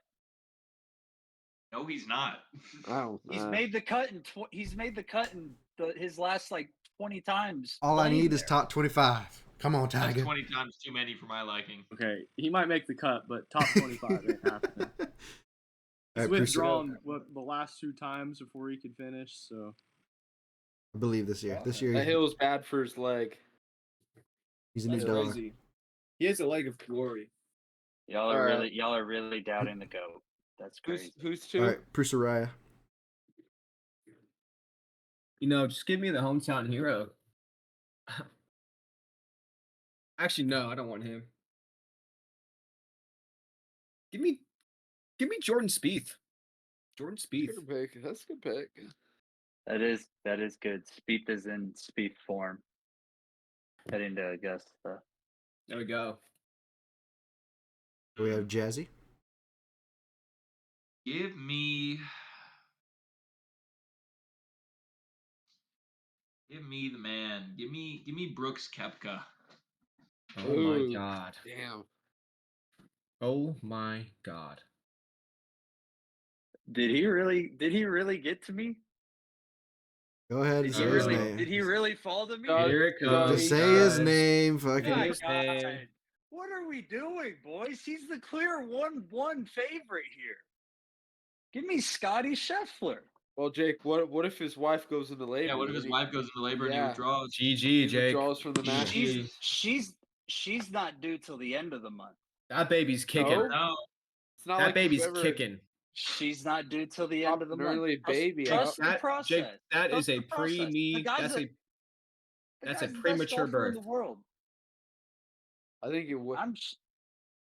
No, he's not. I don't He's know. made the cut in his last like 20 times. All I playing need is there. top 25. Come on, That's Tiger. 20 times too many for my liking. Okay, he might make the cut, but top 25 ain't happening. He's Alright, withdrawn the last 2 times before he could finish, so. I believe this year. This year That hill's bad for his leg. he's a new That's dog. crazy. He has a leg of glory. Y'all are Alright. really doubting the goat. That's crazy. Who's two? All right, Prusariah. You know, just give me the hometown hero. Actually, no, I don't want him. Give me Jordan Spieth. Jordan Spieth. Good pick. That's a good pick. That is good. Spieth is in Spieth form. Heading to Augusta. There we go. We have Jazzy. Give me the man. Give me Brooks Koepka. Oh Ooh. my god. Damn. Oh my god. Did he really get to me? Go ahead and Did say he his really name. Did he really fall to me? Here it Doug, comes. Just say his guys. name. Fucking. My His name. God. What are we doing, boys? He's the clear 1-1 favorite here. Give me Scotty Scheffler. Well, Jake, what if his wife goes into labor? Yeah, what if his wife goes into labor and he Yeah. withdraws? He GG, Jake. withdraws from the match? She's not due till the end of the month. That baby's kicking. No. No. It's not That like baby's you've ever kicking. She's not due till the end of the adopted month. an early Trust- baby. Trust the That, process. Jake, that Trust is a the process. pre-me. The guy's That's a the that's a guy's the best premature golfer in birth. the world. I think it would. I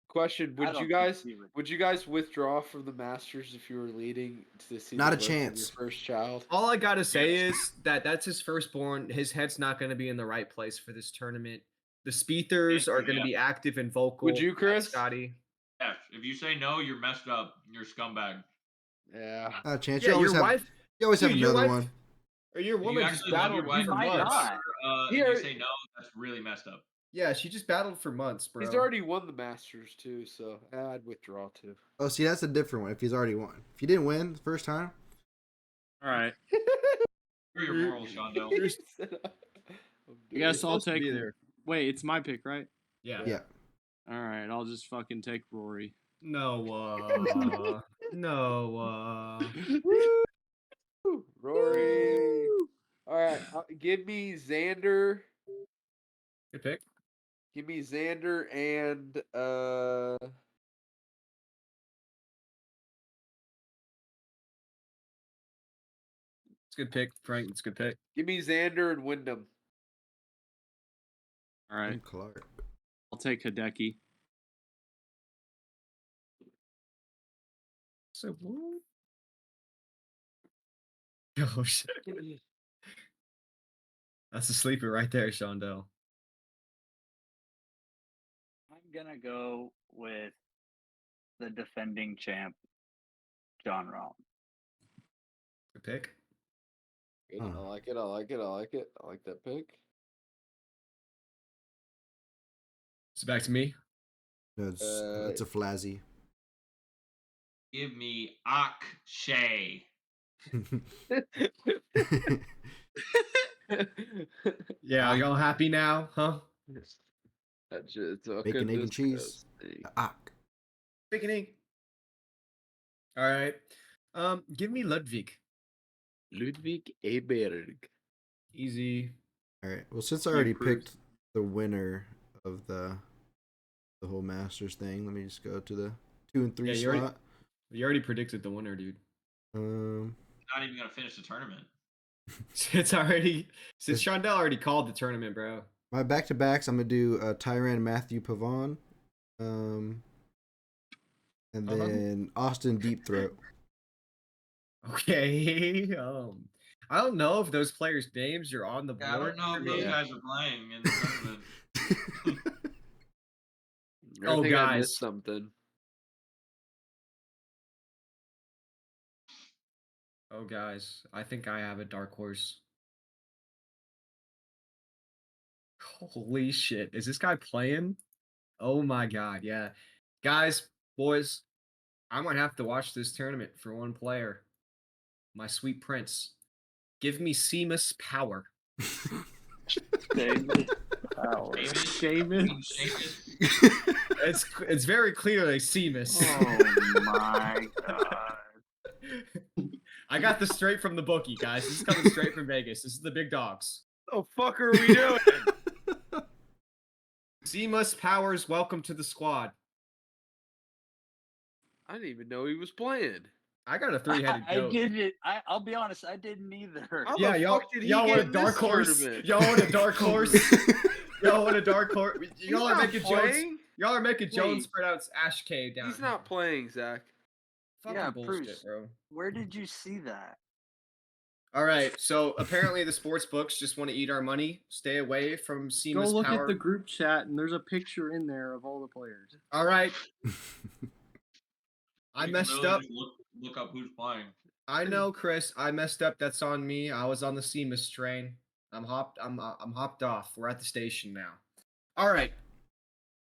Question: don't think he would. Would you guys withdraw from the Masters if you were leading to the season? Not a birth of your chance. first child. All I gotta say is that's his firstborn. His head's not gonna be in the right place for this tournament. The Spiethers are gonna Yeah. be active and vocal. Would you, Chris? Scotty? If you say no, you're messed up. You're a scumbag. Yeah. Not a chance. Yeah, you always your have. wife You always have Dude, your another wife- one. or your If woman you just actually love your battled wife for You might months. not. and Here- you say no, that's really messed up. Yeah, she just battled for months, bro. He's already won the Masters too, so I'd withdraw too. Oh, see, that's a different one. If he's already won, if you didn't win the first time, All right. For your morals, Shondell. I guess I'll supposed to take. be there. Wait, it's my pick, right? Yeah. Yeah. All right, I'll just fucking take Rory. Noah. Noah. Rory. All right, give me Xander. Good pick. Give me Xander and It's a good pick, Frank. It's a good pick. give me Xander and Wyndham. All right, And Clark. I'll take Hideki. So what? Oh shit. That's a sleeper right there, Shondell. I'm gonna go with the defending champ, John Rahm. Good pick. Good. Huh. I like it. I like it. I like it. I like that pick. So back to me. No, it's a Flazzy. Give me Akshay. Yeah, are y'all happy now, huh? That's just Bacon, egg, and cheese. Ak. Picking. All right. Give me Ludwig. Ludwig Aberg. Easy. All right. Well, since I You already approved. picked the winner of the whole Masters thing, let me just go to the 2 and 3 Yeah, slot. You already predicted the winner, dude. Not even gonna finish the tournament. Since Shondell already called the tournament, bro. My back-to-backs, I'm gonna do Tyrann Matthew Pavon, and then Austin Deep Throat. Okay. I don't know if those players' names are on the board. Yeah, I don't know for if those me. guys are playing in the tournament. I Oh, think I guys. missed something. Oh, guys, I think I have a dark horse. Holy shit. Is this guy playing? Oh my god, yeah. Guys, boys, I might have to watch this tournament for one player. My sweet prince. Give me Seamus Power. Seamus Power. Seamus. It's very clearly Seamus. Oh my god. I got this straight from the bookie, guys. This is coming straight from Vegas. This is the big dogs. Oh, fuck are we doing? Seamus Powers, welcome to the squad. I didn't even know he was playing. I got a three-headed I goat. didn't. I'll be honest. I didn't either. How Yeah, the y'all, fuck did he y'all get want a in dark this horse? tournament? Y'all want a dark horse? Y'all want a dark horse? He's Y'all are not making playing. Jones. Y'all are making Jones Wait. pronounce Ashk down. He's not playing, Zach. Fucking Yeah, bullshit, Bruce. bro. Where did you see that? All right, so apparently the sports books just want to eat our money. Stay away from Seamus Go look Power. at the group chat, and there's a picture in there of all the players. All right, I You can messed literally up. just Look up who's playing. I know, Chris. I messed up. That's on me. I was on the Seamus train. I'm hopped off. We're at the station now. All right.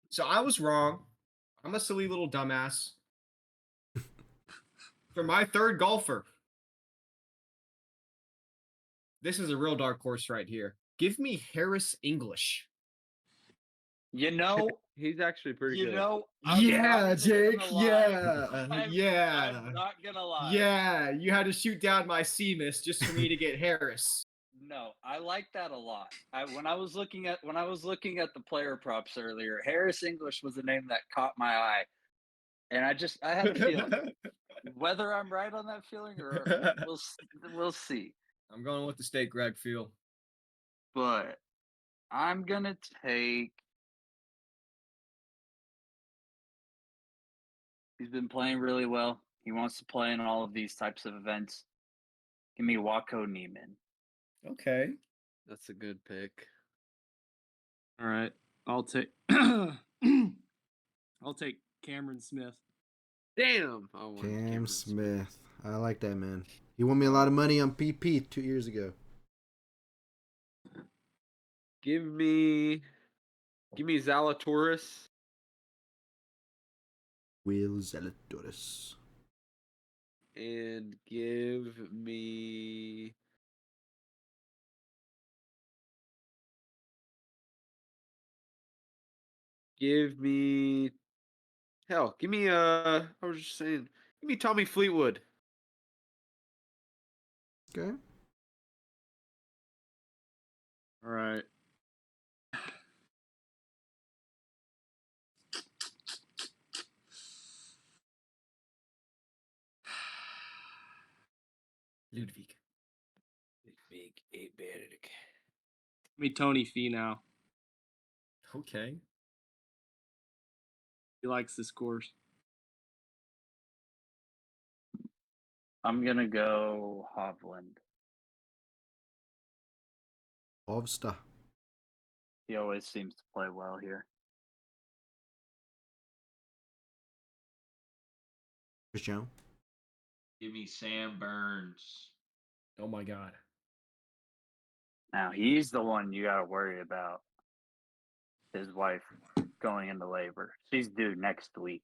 So I was wrong. I'm a silly little dumbass. For my third golfer, this is a real dark horse right here. Give me Harris English. You know. He's actually pretty You good. know. I'm Yeah, not even Jake. gonna lie. Yeah. Yeah. I'm not gonna lie. Yeah. You had to shoot down my Seamus just for me to get Harris. No, I like that a lot. When I was looking at the player props earlier, Harris English was a name that caught my eye, and I had a feeling. Whether I'm right on that feeling or we'll see. I'm going with the State Greg feel. But I'm gonna take. He's been playing really well. He wants to play in all of these types of events. Give me Wako Neiman. Okay. That's a good pick. All right, I'll take. I'll take Cameron Smith. Damn. I wanted Cam Cameron Smith. I like that, man. He won me a lot of money on PP 2 years ago. Give me Zalatoris. Will Zalatoris. and give me. Give me. Hell, give me. I was just saying. Give me Tommy Fleetwood. Okay. All right. Ludwig. Big 8-bit. Give me Tony Finau. Okay. He likes this course. I'm gonna go Hovland. Ovsta. He always seems to play well here. Chris Jones. Give me Sam Burns. Oh my God. Now he's the one you got to worry about. His wife going into labor. She's due next week.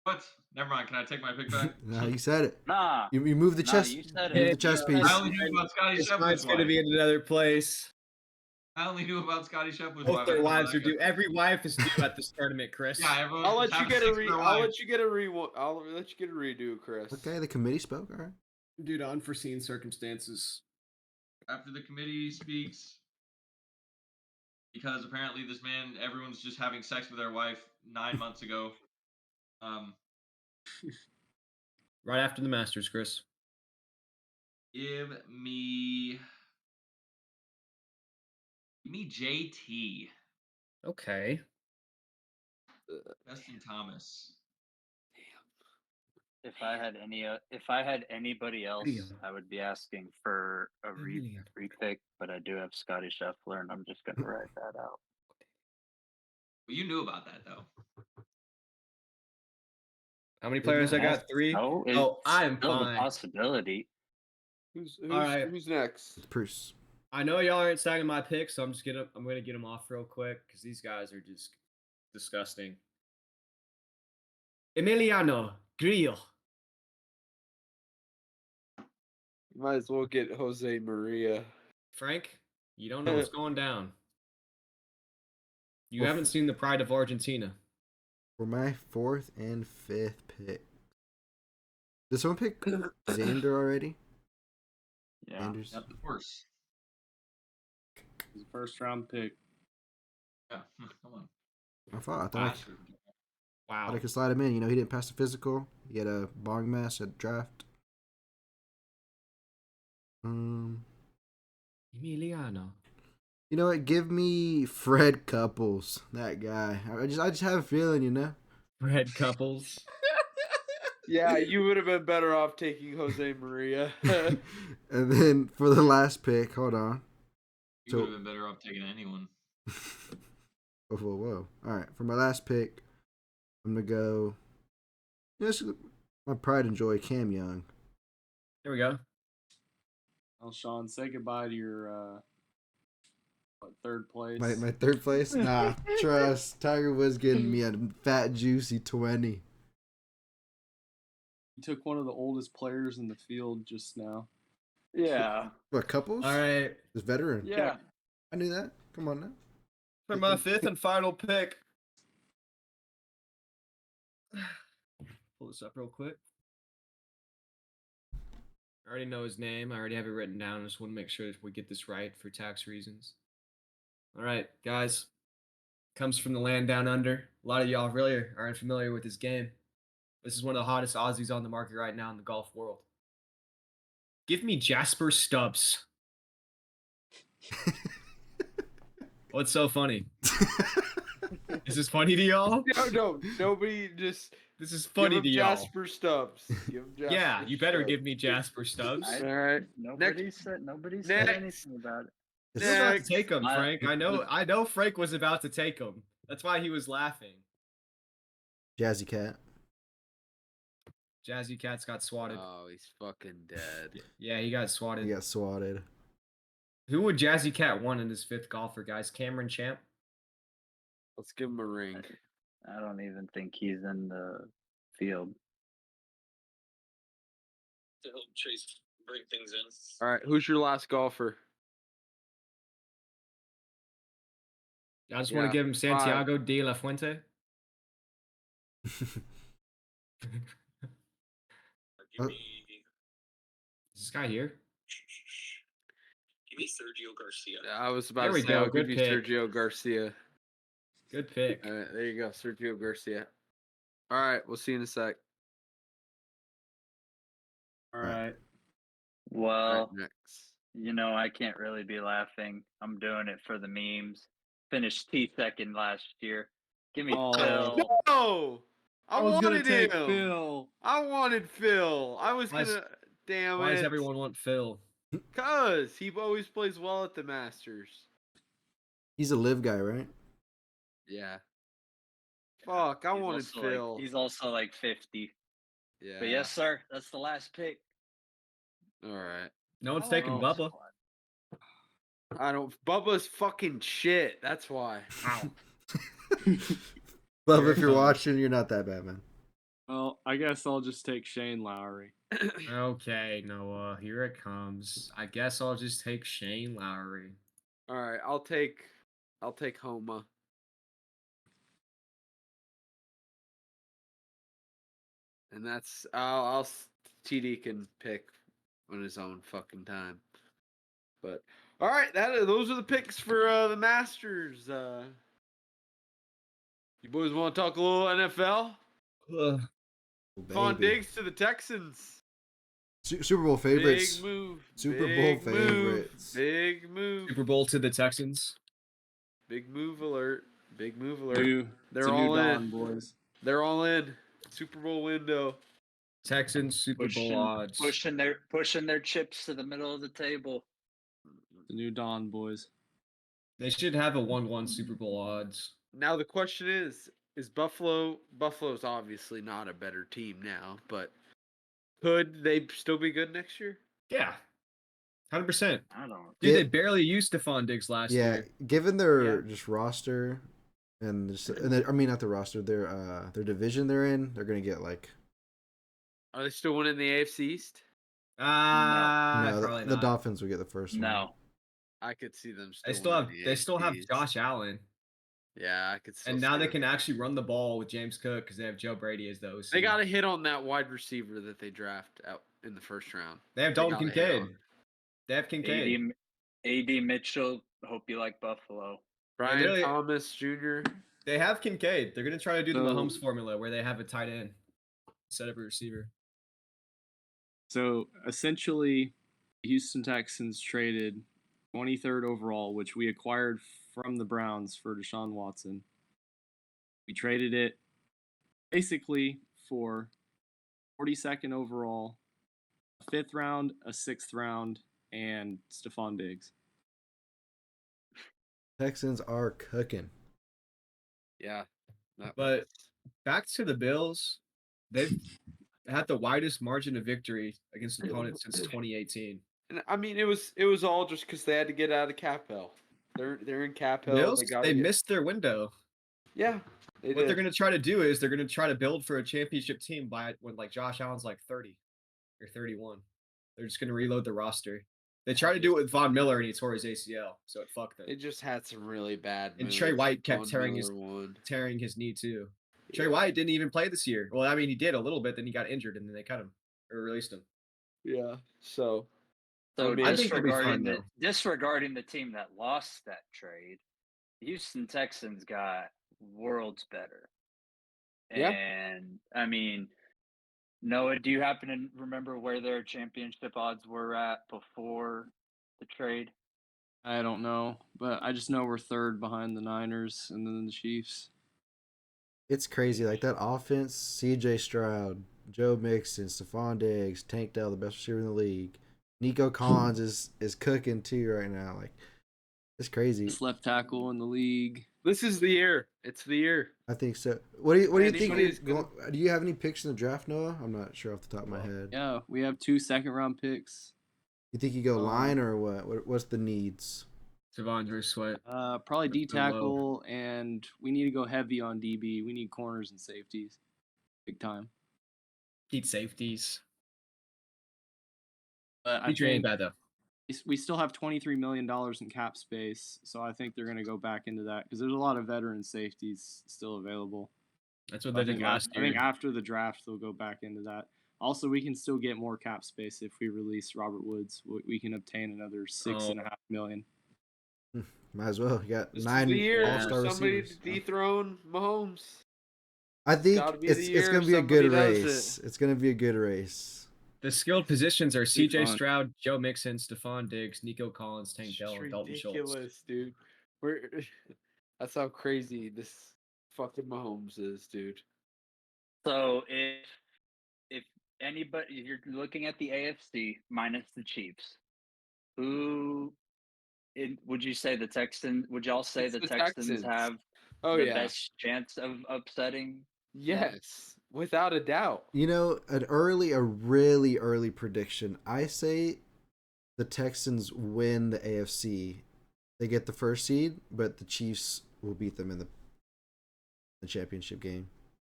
What? Never mind. Can I take my pick back? No, you said it. Nah, You moved the nah, chess. you said Move it. the chess Yeah, piece. I only knew about Scotty His Scheffler's wife's going to wife. be in another place. I only knew about Scotty Scheffler's Both wife. their I didn't know wives that are due. guy. Every wife is due at this tournament, Chris. Yeah, everyone I'll let just you have get a sex with their I'll wife. let you get a I'll let you get a redo, Chris. Okay, the committee spoke. All right. Due to unforeseen circumstances. After the committee speaks, because apparently this man, everyone's just having sex with their wife 9 months ago. Right after the Masters, Chris. Give me JT. Okay. Justin Thomas. If I had anybody else, I would be asking for a repick, but I do have Scotty Scheffler, and I'm just gonna write that out. Well, you knew about that though. How many players I got? 3? No, Oh, I am still the fine. possibility. Who's next? Bruce. I know y'all aren't signing my picks, so I'm gonna get them off real quick because these guys are just disgusting. Emiliano Grillo. You might as well get Jose Maria. Frank, you don't know what's going down. You Well, haven't seen the pride of Argentina. For my 4th and 5th pick. Did someone pick Xander already? Yeah. Anders? Of course. He's a first round pick. Yeah, come on. I thought I Last could, year. Wow. thought I could slide him in. You know, he didn't pass the physical. He had a bong mess at draft. Emiliano. You know what? Give me Fred Couples. That guy. I just have a feeling, you know. Red couples. Yeah, you would have been better off taking Jose Maria. And then for the last pick, hold on. You So- would have been better off taking anyone. Whoa. All right, for my last pick, I'm gonna go. Yes, my pride and joy, Cam Young. There we go. Well, Sean, say goodbye to your third place. My 3rd place. Nah, trust. Tiger was getting me a fat juicy 20. You took one of the oldest players in the field just now. Yeah. What Couples? All right. This veteran. Yeah. I knew that. Come on now. For my 5th and final pick. Pull this up real quick. I already know his name. I already have it written down. I just want to make sure that we get this right for tax reasons. All right, guys. Comes from the land down under. A lot of y'all really are unfamiliar with this game. This is one of the hottest Aussies on the market right now in the golf world. Give me Jasper Stubbs. What's so funny? Is this funny to y'all? No, nobody just. This is Give funny him to y'all. Jasper Stubbs. Give him Jasper Yeah, you better Stubbs. give me Jasper Stubbs. I- All right. Nobody said Next. anything about it. You're about to Next. take him, I- Frank. I know Frank was about to take him. That's why he was laughing. Jazzy Cat. Jazzy Cat's got swatted. Oh, he's fucking dead. Yeah, he got swatted. He got swatted. Who would Jazzy Cat want in his 5th golfer, guys? Cameron Champ? Let's give him a ring. I don't even think he's in the field. to help Chase bring things in. All right, who's your last golfer? I just want to give him Santiago de la Fuente. Give me Is this guy here? Sergio Garcia. I was about There to we say, go, I'll good give you pick. Sergio Garcia. Good pick. All right, there you go, Sergio Garcia. All right, we'll see you in a sec. All right. All Well, right, next. you know, I can't really be laughing. I'm doing it for the memes. Finished T2nd last year. Give me Oh. Phil. No, I was gonna wanted take him. Phil. I wanted Phil. I was Why is- gonna. Damn Why it. does everyone want Phil? Cause he always plays well at the Masters. He's a live guy, right? Yeah. Fuck, I wanted also Phil. he's also like 50. Yeah. But yes, sir, that's the last pick. All right. No one's I like taking this Bubba. squad. I don't. Bubba's fucking shit. That's why. Ow. Bubba, Here if it you're comes. watching, you're not that bad, man. Well, I guess I'll just take Shane Lowry. Okay, Noah, here it comes. I guess I'll just take Shane Lowry. All right. I'll take Homa. And that's TD can pick on his own fucking time. But all right, those are the picks for the Masters. You boys want to talk a little NFL? Ugh. Fawn Baby. Diggs to the Texans. Super Bowl favorites. Big move. Super Bowl big move, favorites. Big move. Super Bowl to the Texans. Big move alert. Big move alert. It's They're a new all dawn, in. boys. They're all in. Super Bowl window. Texans Super Bowl odds. Pushing their chips to the middle of the table. The new dawn, boys. They should have a 1-1 Super Bowl odds. Now the question is Buffalo's obviously not a better team now, but could they still be good next year? Yeah. 100%. I don't. Dude, Yeah. they barely used Stephon Diggs last Yeah, year. given their Yeah. just roster and I mean not the roster, their division they're in, they're gonna get like Are they still winning the AFC East? no, probably the not. Dolphins will get the first one. No. I could see them They still winning the they still have AFC East. Josh Allen. Yeah, I could still And now see they them. can actually run the ball with James Cook because they have Joe Brady as the OC. They got to hit on that wide receiver that they draft out in the first round. They have They Dalton gotta hit Kincaid. on. They have Kincaid. AD Mitchell. Hope you like Buffalo. Brian really- Thomas Jr. They have Kincaid. They're going to try to do the So- Mahomes formula where they have a tight end instead of a receiver. So essentially, the Houston Texans traded 23rd overall, which we acquired from the Browns for Deshaun Watson. We traded it basically for 42nd overall, a 5th round, a 6th round, and Stephon Diggs. Texans are cooking. Yeah. But back to the Bills. They've had the widest margin of victory against opponents since 2018. And I mean, it was all just because they had to get out of cap hell. They're in cap hell. Bills, They missed their window. Yeah. What they're going to try to do is they're going to try to build for a championship team by when like Josh Allen's like 30 or 31. They're just going to reload the roster. They tried to do it with Von Miller and he tore his ACL, so it fucked them. It just had some really bad And moves. Trey White kept Von tearing Miller his knee too. Trey Yeah. White didn't even play this year. Well, I mean, he did a little bit, then he got injured, and then they cut him or released him. Yeah. So So I mean, I think it'll be fun, disregarding the team that lost that trade, the Houston Texans got worlds better. Yeah. And I mean, Noah, do you happen to remember where their championship odds were at before the trade? I don't know, but I just know we're 3rd behind the Niners and then the Chiefs. It's crazy. Like that offense, CJ Stroud, Joe Mixon, Stephon Diggs, Tank Dell, the best receiver in the league. Nico Collins is cooking too right now. Like it's crazy. Best left tackle in the league. this is the year. It's the year. I think so. What do you think? Anybody's gonna- Do you have any picks in the draft, Noah? I'm not sure off the top of my head. Yeah, we have 2 second-round picks. You think you go line or what? What's the needs? Devondre Sweat. Probably D That's been low. tackle, and we need to go heavy on DB. We need corners and safeties, big time. Need safeties. But I Future ain't think bad though. we still have $23 million in cap space, so I think they're going to go back into that because there's a lot of veteran safeties still available. That's what I they did think last I year. think after the draft they'll go back into that. Also, we can still get more cap space if we release Robert Woods. We can obtain another $6.5 million. Might as well. You got This is 9 the year for all-star somebody receivers. to dethrone Mahomes. I think gotta be it's the year going to be a good somebody does race. It's going to be a good race. The skilled positions are Be C.J. fun. Stroud, Joe Mixon, Stephon Diggs, Nico Collins, Tank It's Dell, just and Dalton Schultz. ridiculous, dude. That's how crazy this fucking Mahomes is, dude. So if anybody, if you're looking at the AFC minus the Chiefs, who would you say the Texans? Would y'all say It's the the Texans Texans. have Oh the yeah. best chance of upsetting? Yes, without a doubt. You know, a really early prediction. I say the Texans win the AFC. They get the first seed, but the Chiefs will beat them in the championship game.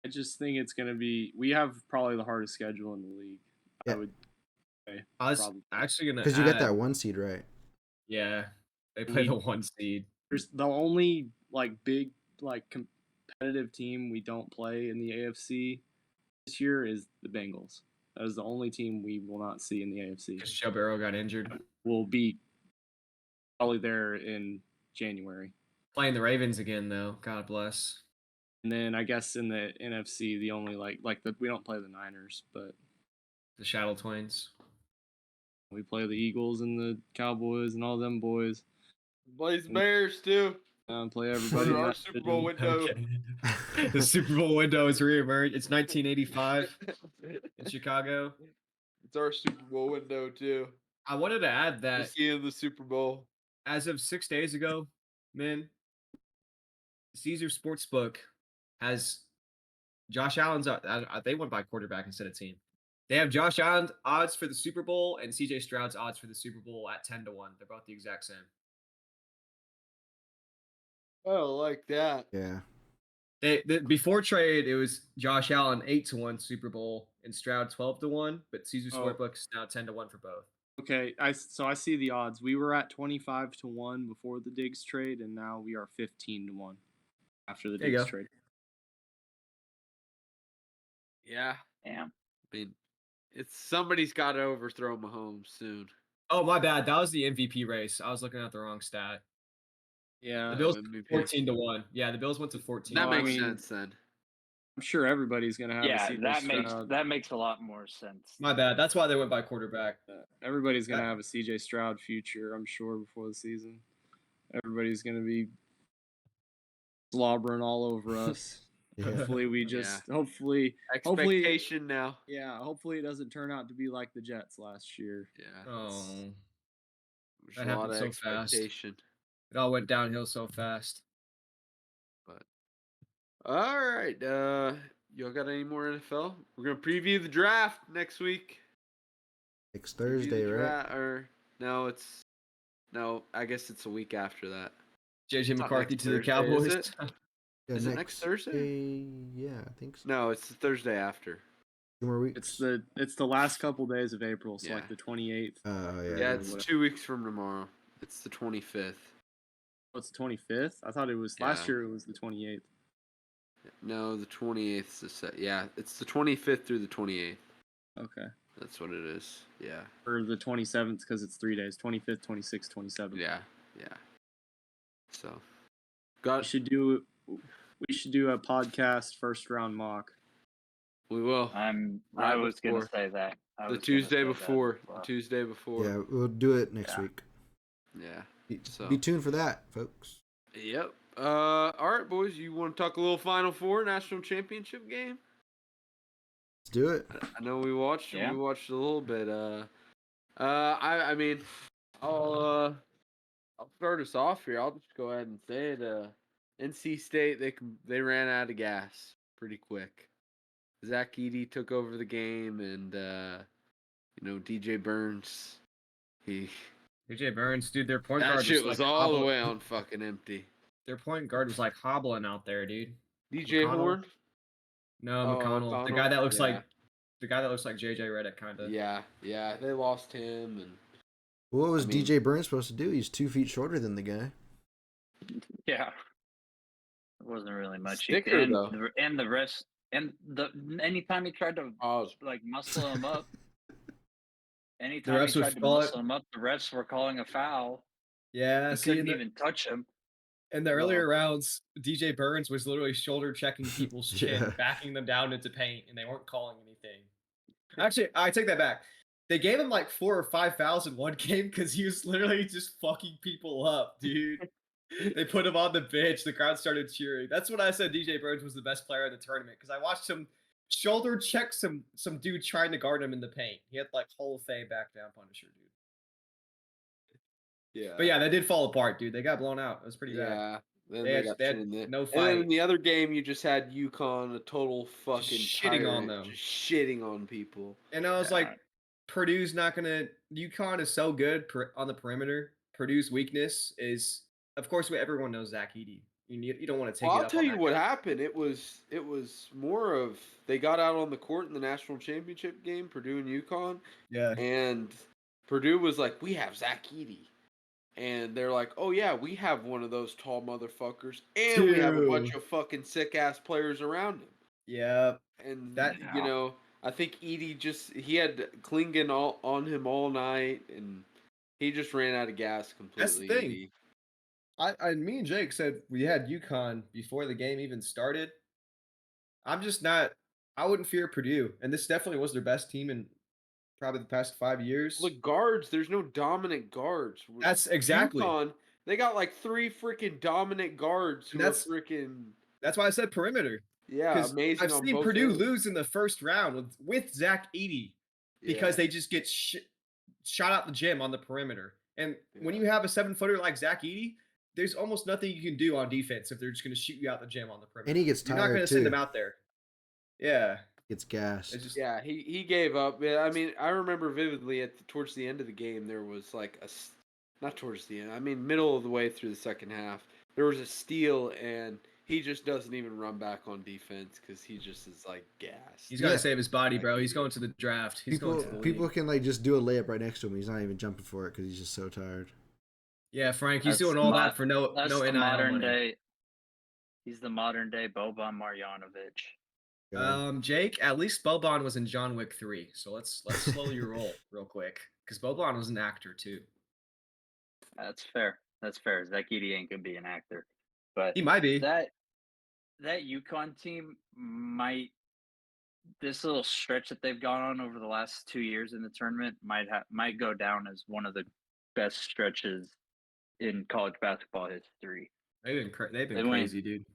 I just think it's going to be. We have probably the hardest schedule in the league. Yeah. I would say. I was Probably. actually gonna Because you got add- that 1 seed, right? Yeah, they play We- the 1 seed. There's the only big competitive team we don't play in the AFC this year is the Bengals. That is the only team we will not see in the AFC. Because Joe Burrow got injured. We'll be probably there in January. Playing the Ravens again though. God bless. And then I guess in the NFC, the only we don't play the Niners, but The Shadow Twins. we play the Eagles and the Cowboys and all them boys. Plays Bears too. Play everybody. in Our that Super Bowl division. window. The Super Bowl window is reemerged. It's 1985 in Chicago. It's our Super Bowl window too. I wanted to add We're that seeing the Super Bowl. as of 6 days ago, man, Caesar Sportsbook has Josh Allen's. They went by quarterback instead of team. They have Josh Allen's odds for the Super Bowl and CJ Stroud's odds for the Super Bowl at 10-1. They're both the exact same. Oh, like that. Yeah. Before trade, it was Josh Allen 8-1 Super Bowl and Stroud 12-1, but Caesar Oh. Sportsbook is now 10-1 for both. Okay, I see the odds. We were at 25-1 before the Diggs trade, and now we are 15-1 after the There you Diggs go. trade. Yeah. Damn. I mean, it's somebody's got to overthrow Mahomes soon. Oh, my bad. That was the MVP race. I was looking at the wrong stat. Yeah, The Bills MVP. 14-1. Yeah, the Bills went to 14. That No, I makes mean, sense then. I'm sure everybody's gonna have. Yeah, a CJ Stroud. that makes a lot more sense. My bad. That's why they went by quarterback. Everybody's gonna have a CJ Stroud future, I'm sure, before the season. Everybody's gonna be slobbering all over us. Yeah. Hopefully, we just hopefully Expectation now. hopefully it doesn't turn out to be like the Jets last year. Yeah. Oh, There's that a lot happened of so fast. expectation. it all went downhill so fast. All right. Y'all got any more NFL? We're gonna preview the draft next week. Next Preview Thursday, the right? Or I guess it's a week after that. JJ not McCarthy next to the Thursday, Cowboys. is it? Is it next Thursday? Yeah, I think so. No, it's the Thursday after. 2 more weeks. It's the last couple days of April, so Yeah. like the 28th. Yeah. Yeah, it's 2 weeks from tomorrow. It's the 25th. Oh, it's the 25th. I thought it was last Yeah. year. It was the 28th. No, the 28th is set. Yeah, it's the 25th through the 28th. Okay. That's what it is. Yeah. Or the 27th because it's 3 days. 25th, 26th, 27th. Yeah. Yeah. So, We got should do a podcast first round mock. we will. I Right was gonna before. say that. The Tuesday before. The Tuesday before. Yeah, we'll do it next Yeah. week. Yeah. Be, So- be tuned for that, folks. Yep. All right, boys. You want to talk a little Final Four national championship game? Let's do it. I know we watched. Yeah. We watched a little bit. I mean, I'll start us off here. I'll just go ahead and say it. NC State they ran out of gas pretty quick. Zach Edey took over the game, and DJ Burns, DJ Burns, dude, their point that guard shit was like all the hobbling- way on fucking empty. Their point guard was like hobbling out there, dude. DJ McConnell? Horn. No, Oh, McConnell, the McConnell? guy that looks Yeah. like The guy that looks like JJ Redick, kind of. Yeah, they lost him, and What was I mean- DJ Burns supposed to do? He's 2 feet shorter than the guy. Yeah. It wasn't really much. Sticker, and, though. and the rest, and the anytime he tried to oh, like muscle him up, refs anytime he would tried to call it. muscle him up, the refs were calling a foul. Yeah, He see, couldn't even touch him. in the earlier rounds, DJ Burns was literally shoulder checking people's chin, Yeah. backing them down into paint, and they weren't calling anything. Actually, I take that back. They gave him like 4 or 5 fouls in one game because he was literally just fucking people up, dude. They put him on the bench. The crowd started cheering. That's when I said DJ Burns was the best player in the tournament because I watched him shoulder check some dude trying to guard him in the paint. He had like Hall of Fame back down Punisher, dude. yeah. But yeah, that did fall apart, dude. They got blown out. It was pretty bad. Yeah. Then They had- got they had shit in there. no And then in fight. the other game, you just had UConn, a total fucking shitting on tyrant, them. just shitting on people. And I was Yeah. like, Purdue's not gonna. UConn is so good on the perimeter. Purdue's weakness is, of course, everyone knows Zach Edey. You don't want to take Well, it I'll up tell on you that what guy. happened. It was more of they got out on the court in the national championship game, Purdue and UConn, Yeah. and Purdue was like, "We have Zach Edey," and they're like, "Oh yeah, we have one of those tall motherfuckers, and we have a bunch Dude. of fucking sick ass players around him." Yeah. And That- you know, I think Edey he had Klingon on him all night, and he just ran out of gas completely. That's the thing. Edey. Me and Jake said we had UConn before the game even started. I'm just not. I wouldn't fear Purdue, and this definitely was their best team in probably the past 5 years. The guards, there's no dominant guards. That's exactly. UConn, they got like 3 freaking dominant guards who And are that's- freaking That's why I said perimeter. yeah, 'Cause amazing. I've on seen both Purdue ends. lose in the first round with Zach Edey because Yeah. they just get shot out the gym on the perimeter. And when Yeah. you have a 7-footer like Zach Edey, there's almost nothing you can do on defense if they're just going to shoot you out the gym on the perimeter. And he gets You're not going tired to send too. them out there. Yeah, Gets gassed. it's just Yeah, he gave up. Yeah, I mean, I remember vividly towards the end of the game there was like not towards the end. I mean, middle of the way through the second half, there was a steal and he just doesn't even run back on defense because he just is like gassed. he's got to Yeah. save his body, bro. He's going to the draft. He's People going to the people league. can like just do a layup right next to him. He's not even jumping for it because he's just so tired. Yeah, Frank, he's That's doing all mo- that for no That's no the NIL modern money. day. He's the modern day Boban Marjanovic. Jake, at least Boban was in John Wick 3, so let's slowly roll real quick because Boban was an actor too. That's fair. That's fair. Zach Edey ain't gonna be an actor, but He might be. that UConn team might this little stretch that they've gone on over the last 2 years in the tournament might go down as one of the best stretches in college basketball history. They've been They went- crazy, dude.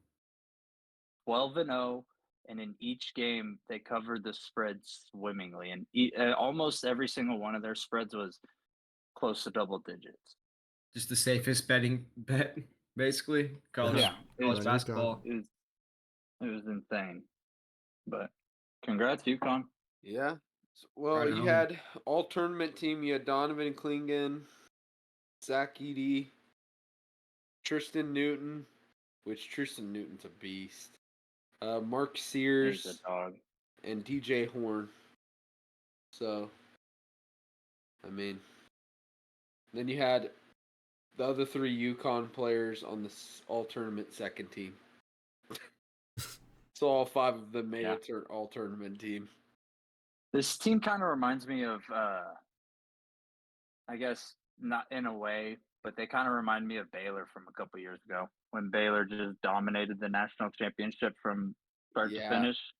12-0, and in each game they covered the spread swimmingly, and almost every single one of their spreads was close to double digits. Just the safest betting bet, basically. College, Yeah, it college was- basketball. It was insane. But congrats, UConn. Yeah. Well, Right you on. had all tournament team. You had Donovan Klingon, Zach Edey, Tristan Newton, which Tristan Newton's a beast. Mark He's Sears a dog. and DJ Horn. So, I mean, then you had the other 3 UConn players on the all tournament second team. So all 5 of them made Yeah. it to all tournament team. This team kind of reminds me of, I guess not in a way, but they kind of remind me of Baylor from a couple years ago when Baylor just dominated the national championship from start Yeah. to finish.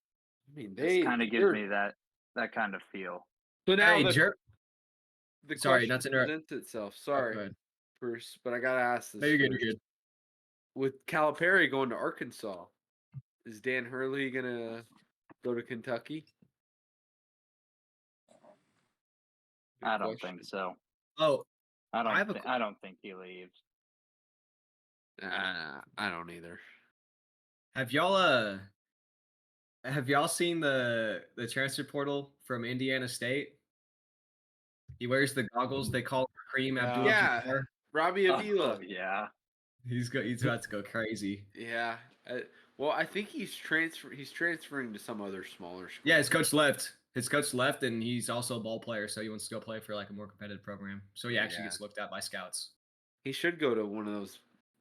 I mean, This kind of gives me that kind of feel. So now Hey, the Sorry, question not to interrupt. presents itself. Oh, Sorry, go ahead. first, but I gotta ask this. No, you're good. first. You're good. With Calipari going to Arkansas, is Dan Hurley gonna go to Kentucky? Good I don't question. think so. Oh, I I have don't. a I don't think he leaves. I don't either. have y'all seen the transfer portal from Indiana State? He wears the goggles. They call Kareem Abdul-Jabbar. Yeah. Robbie Avila. Oh, yeah. He's about to go crazy. Yeah. Well, I think he's transferring to some other smaller school. Yeah, his coach left. his coach left, and he's also a ball player, so he wants to go play for like a more competitive program. So he actually gets looked at by scouts. He should go to one of those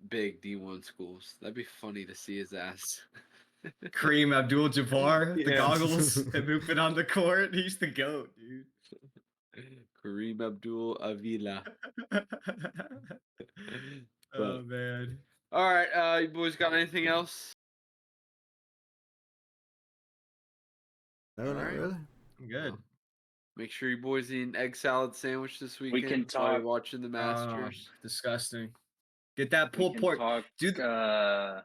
big D1 schools. That'd be funny to see his ass. Kareem Abdul-Jabbar, the Yeah. goggles, and moving on the court. He's the GOAT, dude. Kareem Abdul Avila. Oh man. All right, you boys got anything else? No, not Alright. really. I'm good. Make sure you boys eat an egg salad sandwich this weekend. can while you're talk- watching the Masters. Disgusting. Get that We pulled can pork. talk, Dude, I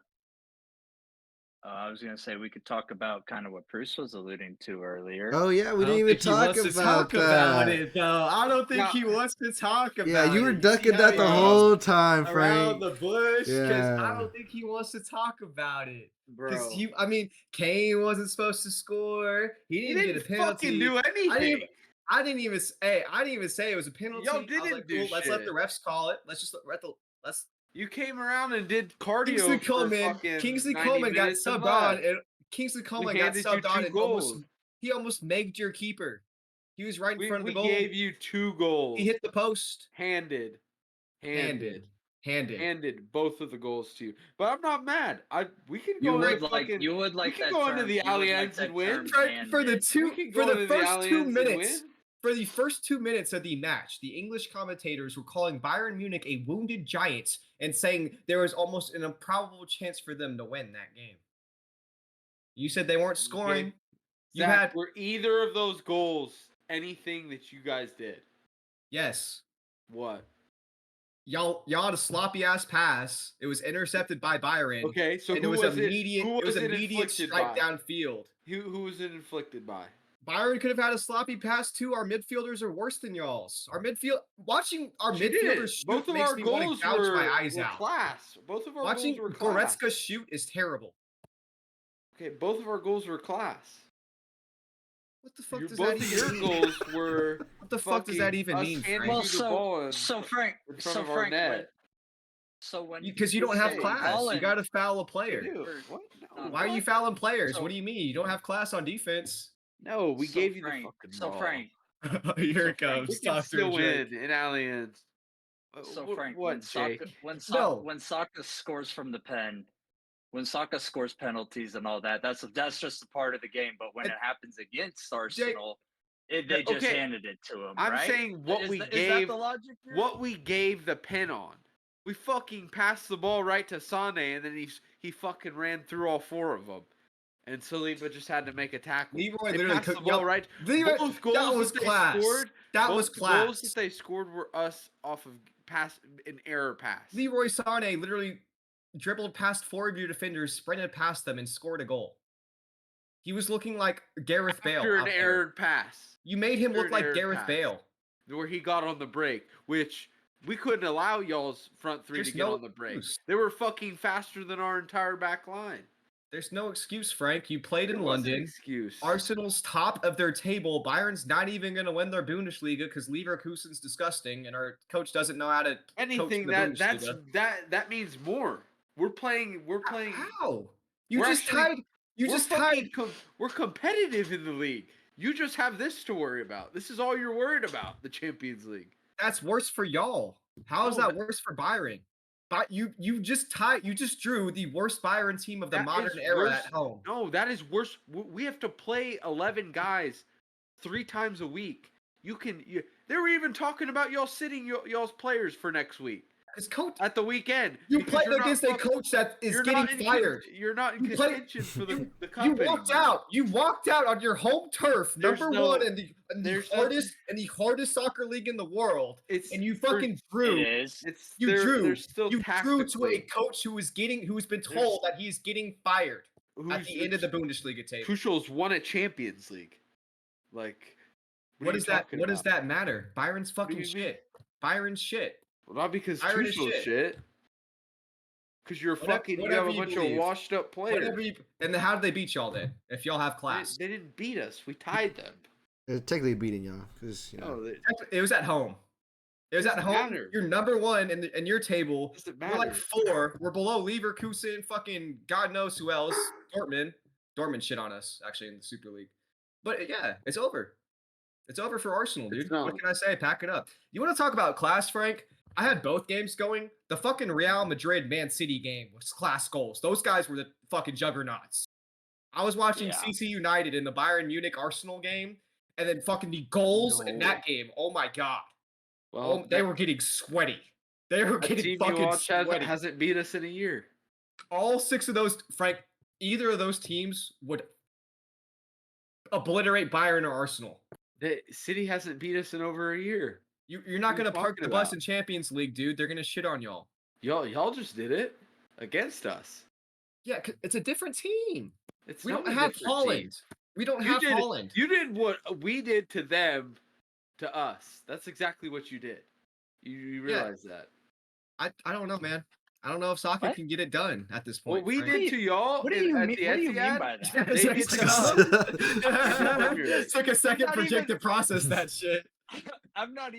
was gonna say we could talk about kind of what Bruce was alluding to earlier. Oh yeah, we I didn't don't even think he talk wants to about talk about that. it, though. I don't think No. he wants to talk about it. Yeah, you were see ducking how that he the goes whole time, around Frank. the bush because Yeah. I don't think he wants to talk about it. Because Bro. Kane wasn't supposed to score. He He didn't didn't get a penalty. fucking do anything. I didn't even say it was a penalty. Y'all I was didn't like, do cool, let's let shit. the refs call it. Let's just let's You came around and did cardio Kingsley for Coleman. fucking Kingsley 90 Coleman got minutes and subbed on, left. and Kingsley Coleman got handed you subbed on, 2 and goals. he almost megged your keeper. He was right in front of the We goal. gave you 2 goals. He hit the post. Handed Handed. both of the goals to you. But I'm not mad. We can You go would into like fucking, you would like we can that go term, into the you would like Allianz that and win. term For the handed. We two can for go the into first Allianz 2 and minutes. win. For the first 2 minutes of the match, the English commentators were calling Bayern Munich a wounded giant and saying there was almost an improbable chance for them to win that game. You said they weren't scoring. Okay. You Zach, had were either of those goals anything that you guys did? yes. What? Y'all had a sloppy ass pass. It was intercepted by Byron. Okay, so and who it was was immediate. Who It was it immediate inflicted strike by? downfield. Who was it inflicted by? Byron could have had a sloppy pass too. Our midfielders are worse than y'all's. Watching our She did. midfielders shoot Both of makes our me want goals to gouge were, my eyes were out. class. Both of our Watching goals were class. Goretzka shoot is terrible. Okay, both of our goals were class. What the fuck does Both that of even your mean? goals were What the fuck does that fucking even us mean, handing Frank? you the ball So in Frank, front of our net. when Because you don't have Hey, class. You Holland- got to foul a player. Dude, what? No, Why are you what? fouling players? So- What do you mean? You don't have class on defense. No, we so gave you Frank, the fucking so ball. Frank, Here it Frank, comes. We can Talk to still him, Jake. win in Allianz. So Wh- Frank, what, Jake? when No. Saka scores from the pen, when Saka scores penalties and all that, that's just a part of the game. But when And- it happens against Arsenal, they Yeah, just okay. handed it to him. I'm right? saying what Is we that gave, the logic here? what we gave the pin on. We fucking passed the ball right to Sane, and then he fucking ran through all 4 of them. And Saliba just had to make a tackle. Leroy They literally passed the cooked ball y'all. right. Leroy, Both goals that was that they class. scored. That both was the goals class. that they scored were us off of an error pass. Leroy Sané literally dribbled past 4 of your defenders, sprinted past them, and scored a goal. He was looking like Gareth Bale. After out an there. error pass. You made him after look an like error Gareth pass. Bale. Where he got on the break, which we couldn't allow y'all's front 3 There's to get no on the break. excuse. They were fucking faster than our entire back line. There's no excuse, Frank. You played in There was an London. excuse. Arsenal's top of their table. Bayern's not even going to win their Bundesliga because Leverkusen's disgusting, and our coach doesn't know how to coach Anything the Bundesliga. that means more. We're playing. How? You We're just actually- tied. You we're just fucking tied. we're competitive in the league. You just have this to worry about. This is all you're worried about. The Champions League. That's worse for y'all. How is No, that worse for Bayern? But you just drew the worst Bayern team of the That modern is era worse. at home. No, that is worse. We have to play 11 guys 3 times a week. They were even talking about y'all sitting y'all's players for next week His coach. at the weekend. You because played you're not against a fucking- coach that is you're getting not in fired. You're not in You played- contention for the cup You walked anymore. out. You walked out on your home turf, There's number no- 1 in the there's hardest soccer league in the world, It's and you for- fucking drew. It is. It's You they're drew. still You drew to a tactically- coach who's been told that he's getting fired at who's- the end of the Bundesliga table. Tuchel's won a Champions League. Like, What are does you that? talking What does about? that matter? Byron's do fucking you mean? shit. Byron's shit. Well, not because Byron is Tuchel's shit. shit. Because you're Whatever- fucking. You whatever have a you bunch believe. of washed up players. Whatever you, and then how did they beat y'all then? If y'all have They, class, they didn't beat us. We tied them. They're technically beating y'all because No, it was at home. It was at Doesn't home. matter. You're number 1 in your table. it doesn't We're matter. like 4. We're below Leverkusen. Fucking God knows who else. Dortmund shit on us actually in the Super League. But yeah, it's over. It's over for Arsenal, It's dude. not. What can I say? Pack it up. You want to talk about class, Frank? I had both games going. The fucking Real Madrid Man City game was class goals. Those guys were the fucking juggernauts. I was watching Yeah. CC United in the Bayern Munich Arsenal game, and then fucking the goals in No. that game. Oh my god. Well, They were getting sweaty. They were that getting team you fucking watch sweaty. hasn't beat us in a year. All 6 of those, Frank, either of those teams would obliterate Bayern or Arsenal. City hasn't beat us in over a year. You're not What are going to you park talking the bus about? in Champions League, dude. They're going to shit on y'all. Y'all just did it against us. Yeah, 'cause it's a different team. It's We not don't a have different Holland. team. We don't You have did- Holland. You did what we did to them, to us. That's exactly what you did. You realize that. I don't know, man. I don't know if Saka What? can get it done at this point. What we Frank. did to y'all What do you at mean? the What do you mean Etihad, by that? they did to us. It took a second Not project even- to process that shit. I'm not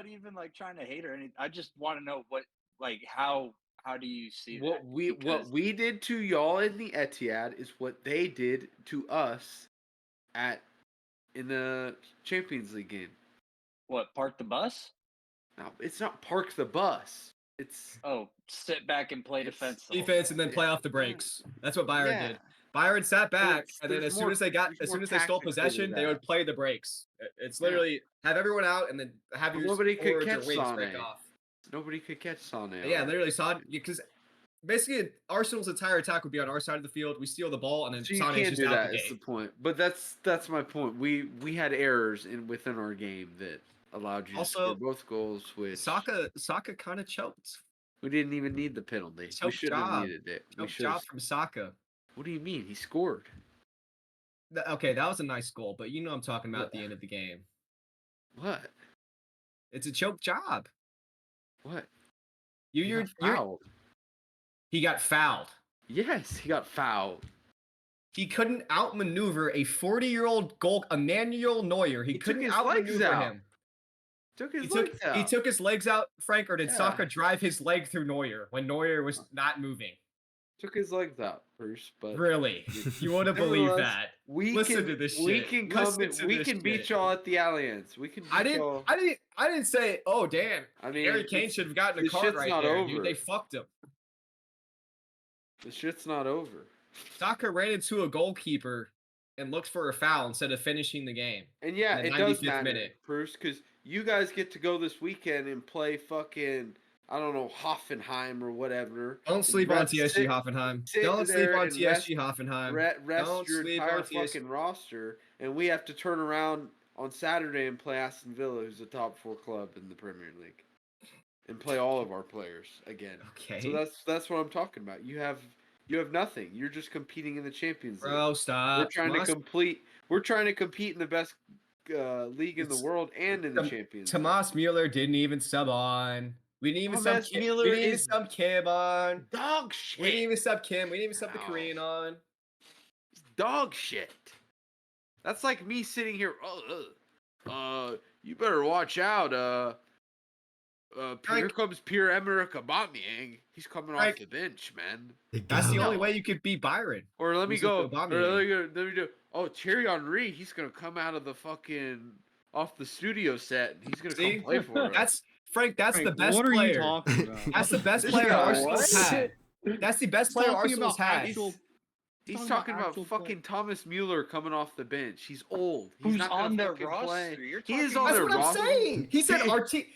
even like trying to hate or anything. I just want to know how do you see What that? we Because- did to y'all in the Etihad is what they did to us in the Champions League game. What, park the bus? No, it's not park the bus. It's Oh, sit back and play It's defense. the whole Defense time. and then play off the brakes. That's what Byron yeah. did. Byron sat back, There's- and then there's as soon more- as they got, there's as more soon as they stole tactics into possession, they that. would play the brakes. It's Yeah. literally have everyone out and then have But your nobody could forwards or catch wings break Sane. off. Nobody could catch Sane. Yeah, literally saw because basically Arsenal's entire attack would be on our side of the field. We steal the ball and then So you Sane's can't just do out that. the Is the game. point. But that's my point. We had errors within our game that allowed you Also, to score both goals. Which Saka kind of choked. we didn't even need the penalty. We Choke shouldn't have job. needed it. We Choke should. job from Saka. What do you mean? He scored. Okay, that was a nice goal, but you know I'm talking about What? at the end of the game. What? It's a choke job. What? You're fouled. he got fouled. Yes, he got fouled. He couldn't outmaneuver a 40-year-old Emmanuel Neuer. He He took couldn't his legs outmaneuver out. him. Took his He legs took out. he took his legs out, Frank, or did Yeah. Saka drive his leg through Neuer when Neuer was not moving? Took his legs out, Bruce. But Really? You wouldn't believe Nevertheless, that. we Listen can to this we shit. can come. Listen to We this can beat shit. y'all at the Allianz. We can. Beat I y'all. didn't say, oh damn, I mean, Harry Kane it's- should have gotten a the card shit's right not there, over. dude. They fucked him. The shit's not over. Saka ran into a goalkeeper and looked for a foul instead of finishing the game. And yeah, in it the does 95th matter, minute. Bruce, because you guys get to go this weekend and play fucking, I don't know, Hoffenheim or whatever. Don't and sleep on rest- TSG sit- Hoffenheim. sit Don't sleep there on and TSG Hoffenheim. Rest Don't your sleep entire on TSG. fucking roster, and we have to turn around on Saturday and play Aston Villa, who's a top 4 club in the Premier League, and play all of our players again. Okay. So that's what I'm talking about. You have nothing. You're just competing in the Champions League. Bro, stop. We're trying to complete. We're trying to compete in the best league in the It's- world and in the Champions. Tomas Mueller didn't even sub on. We didn't even sub Thomas Kim. Mueller We didn't even is sub Kim on. League. Dog shit. We didn't even sub Kim. We didn't even sub the Ow. Korean on. Dog shit. That's like me sitting here. You better watch out. Here Frank- comes Pierre-Emerick Aubameyang. He's coming Frank- off the bench, man. That's the Go. only way you could beat Byron. Or let me Who's go. with Or Aubameyang? let me do. Oh, Thierry Henry. He's gonna come out of the fucking off the studio set, and he's gonna See? come play for us. That's Frank. That's the Frank, best what are player. you talking about? That's the best This player guy- Arsenal's What? had. That's the best player Talking Arsenal's about had. actual- He's talking talking about about actual play. fucking Thomas Mueller coming off the bench. He's old. He's Who's not gonna on their fucking roster? play. You're He is talking on That's their what I'm roster. saying. He said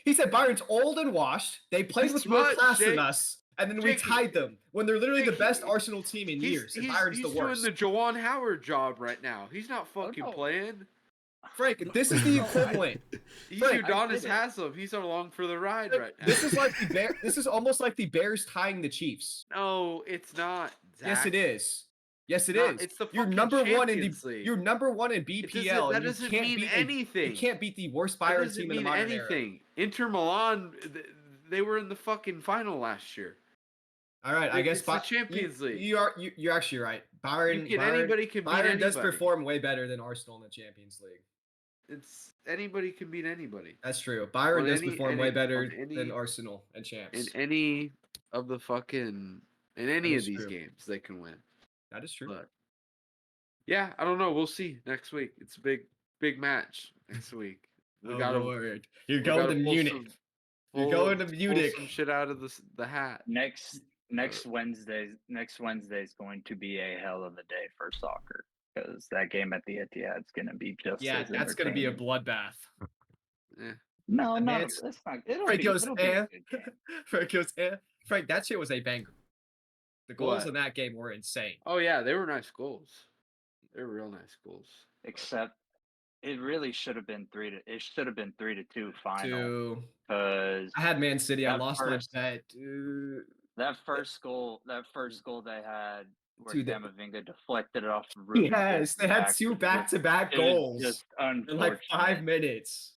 He said Byron's old and washed. They played He's with more smart, class than Jake. us, and then we Jake, tied them when they're literally the Jake, best Arsenal team in years, and Byron's he's the worst. doing the Jawan Howard job right now. He's not fucking no. playing. Frank, this is the equivalent. He's Frank, Udonis get it. Haslam. He's along for the ride right now. This is like This is almost like the Bears tying the Chiefs. No, it's not. Yes, it is. Yes, it not. is. It's the You're fucking number one in Champions League. You're number one in It BPL. that and you doesn't can't mean beat anything. You can't beat the worst That Byron doesn't team in the mean modern era. anything. Inter Milan, they were in the fucking final last year. All right, I guess It's the Champions League. You're actually right. Byron. Anybody can beat Byron anybody. does perform way better than Arsenal in the Champions League. It's anybody can beat anybody. That's true. Byron On does any- perform any- way better on any- than Arsenal and champs. In any of the fucking any That of is these true. games, they can win. That is true. But Yeah, I don't know. We'll see next week. It's a big match next week. We gotta Lord. You're we going gotta to pull Munich. some- You're pull- going to pull Munich. some shit out of the hat. Next Wednesday is going to be a hell of a day for soccer because that game at the Etihad is going to be just Yeah, as that's going to be a entertaining. bloodbath. Yeah. No, not Man's- it's not. It'll Frank be, goes, it'll be a good game. Frank goes, Frank, that shit was a banger. The goals What? in that game were insane. Oh yeah, they were nice goals. They were real nice goals. Except it really should have been 3-2 final Two. because I had Man City. I that lost first- my bet. Dude. that first goal they had where Dude, Camavinga deflected it off the roof. Yes, they had two back-to-back goals Just in unfortunate. like 5 minutes.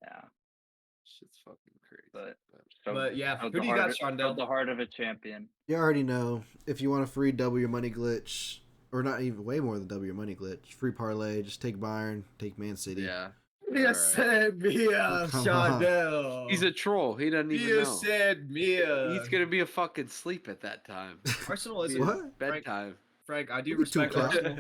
Yeah, Shit's fucking crazy. But yeah, showed who the do you got, heart of- Shondell? showed the heart of a champion. You already know. If you want a free double your money glitch, or not even way more than double your money glitch, free parlay, just take Bayern, take Man City. Yeah. You Alright. said Mia, Come on. Shondell. He's a troll. He doesn't even You know. said Mia. He's gonna be a fucking sleep at that time. Arsenal is Be What? his bedtime. Frank, I do It'll be 2 respect o'clock. Arsenal.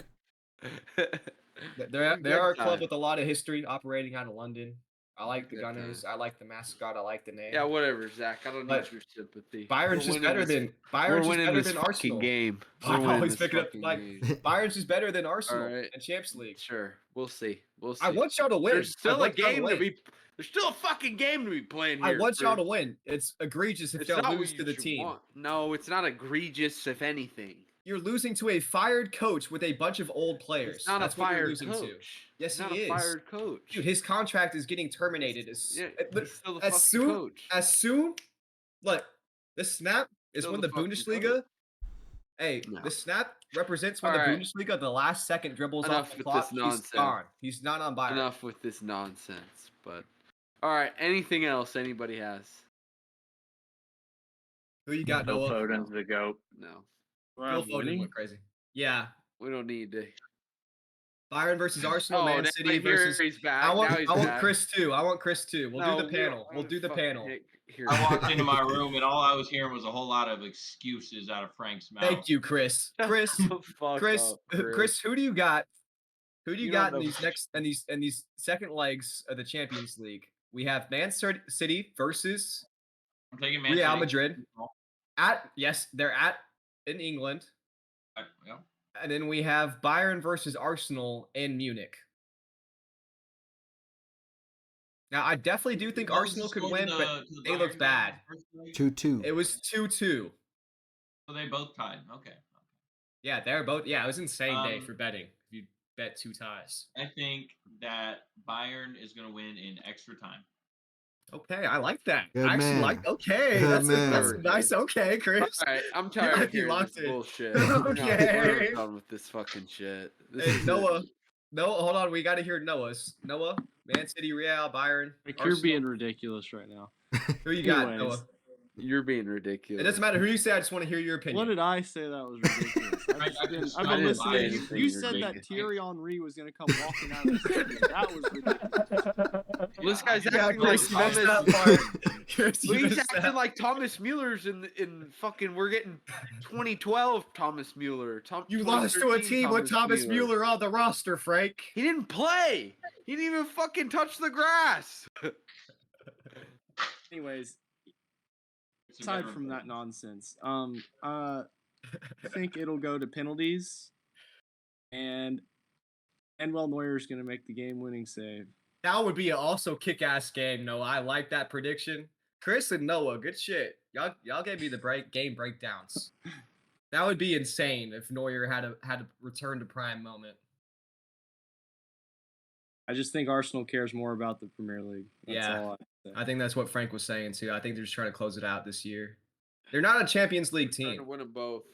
They are a club with a lot of history operating out of London. I like the Good Gunners. time. I like the mascot. I like the name. Yeah, whatever, Zach. I don't But need your sympathy. Bayern's We're just winning better this- than We're Bayern's just winning better this than fucking Arsenal. game. I'm We're winning always this picking up fucking like game. Bayern's just better than Arsenal Alright. and Champions League. Sure, we'll see. We'll see. I want y'all to win. There's I still a want y'all game to win. be. There's still a fucking game to be playing I here. want y'all to Chris. win. It's egregious if It's y'all not lose what to the you should team. want. No, it's not egregious. If anything, You're losing to a fired coach with a bunch of old players. it's not That's a what you're fired losing coach. to. Yes, He's not he a is. fired coach. Dude, his contract is getting terminated yeah, but he's still the as fucking soon coach. look, this snap is Still when the the fucking Bundesliga. coach. Hey, No. the snap represents when Alright. the Bundesliga, the last second dribbles Enough off the with clock. this He's nonsense. gone. He's not on Bayern. Enough with this nonsense. But all right, anything else anybody has? Who you got, Phil Noah? Foden's the GOAT. No, Phil Foden went crazy. Yeah, we don't need to. Bayern versus Arsenal, Man now City I hear versus. he's back. I want now he's back. Chris too. I want Chris too. We'll No, do the we don't panel. We'll wanna do the fucking panel. hear I walked that. into my room and all I was hearing was a whole lot of excuses out of Frank's mouth. Thank you, Chris. Chris, Fuck Chris, up, Chris, who do you got? Who do you You got don't in know. these next and these second legs of the Champions League? We have Man City versus I'm taking Man Real City. Madrid. They're in England. Yeah. And then we have Bayern versus Arsenal in Munich. Now, I definitely do think What was Arsenal the could score win, to but to the they Bayern looked game bad. first leg? 2-2. It was 2-2. So they both tied. Okay. Yeah, they're both. Yeah, it was an insane day Um, for betting. If you bet 2 ties. I think that Bayern is going to win in extra time. Okay, I like that. Good I actually man. like. Okay, Good that's man. a nice. Okay, Chris. All right, I'm tired like of you hearing locked this it. bullshit. Okay. We're done with this fucking shit. This Hey, is it. Noah, hold on. We got to hear Noah's. Noah, Man City, Real, Bayern. Like, you're Arsenal. being ridiculous right now. Who you got, Anyways. Noah? You're being ridiculous. It doesn't matter who you say. I just want to hear your opinion. What did I say that was ridiculous? I've I been didn't listening. say You, anything you said that ridiculous. Thierry Henry was going to come walking out of the stadium. That was ridiculous. Well, this guy's Yeah, acting like Chris, you missed Thomas. that part. Chris, you Well, he's missed acting that. like Thomas Mueller's in fucking. We're getting 2012 Thomas Mueller. You lost to a 2013 team with Thomas Mueller on the roster, Frank. He didn't play. He didn't even fucking touch the grass. Anyways, It's a aside better from that approach. nonsense, I think it'll go to penalties, and Manuel Neuer's going to make the game-winning save. That would be an also kick-ass game, Noah. I like that prediction. Chris and Noah, good shit. Y'all gave me the game breakdowns. That would be insane if Neuer had a return to prime moment. I just think Arsenal cares more about the Premier League. That's Yeah. all I say. I think that's what Frank was saying too. I think they're just trying to close it out this year. They're not a Champions League Trying to team. win them both.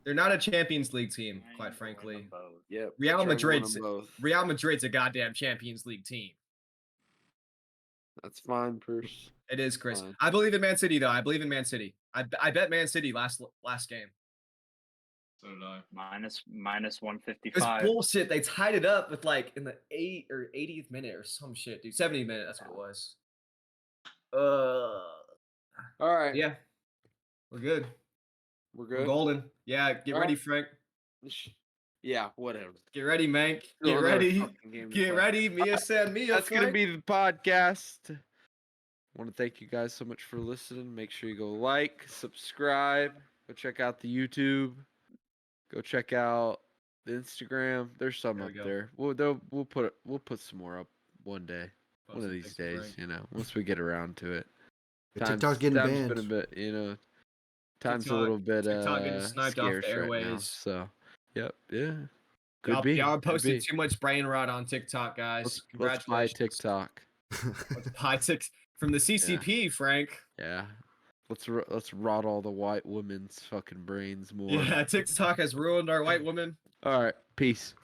They're not a Champions League team, quite frankly. Yep. Real trying to win Madrid's- 'em both. Real Madrid's a goddamn Champions League team. That's fine, Bruce. It is, Chris. Fine. I believe in Man City though. I believe in Man City. I bet Man City last game. So did I. minus It was 155. bullshit. They tied it up with like in the 80th minute or some shit, dude. 70th minute. That's what it was. All right. Yeah, we're good. We're We're good. golden. Yeah, get All ready, right. Frank. Sh- Yeah, whatever. Get ready, Mank. Still Get another ready. fucking game to Get play. ready. Mia said Mia. That's gonna Frank. be the podcast. I want to thank you guys so much for listening. Make sure you go like, subscribe, go check out the YouTube, go check out the Instagram. There's some There up we go. there. We'll put some more up one day, one of these days. Frank. Once we get around to it. TikTok's getting time's banned. been a bit, time's a TikTok- little bit TikTok getting sniped off the scarce right now. airways. So, yep, yeah. Could Y'all, be. y'all could posted be. too much brain rot on TikTok, guys. Let's buy Congratulations. TikTok. Let's buy TikTok from the CCP, Frank. Yeah. Let's rot all the white women's fucking brains more. Yeah, TikTok has ruined our white women. All right. Peace.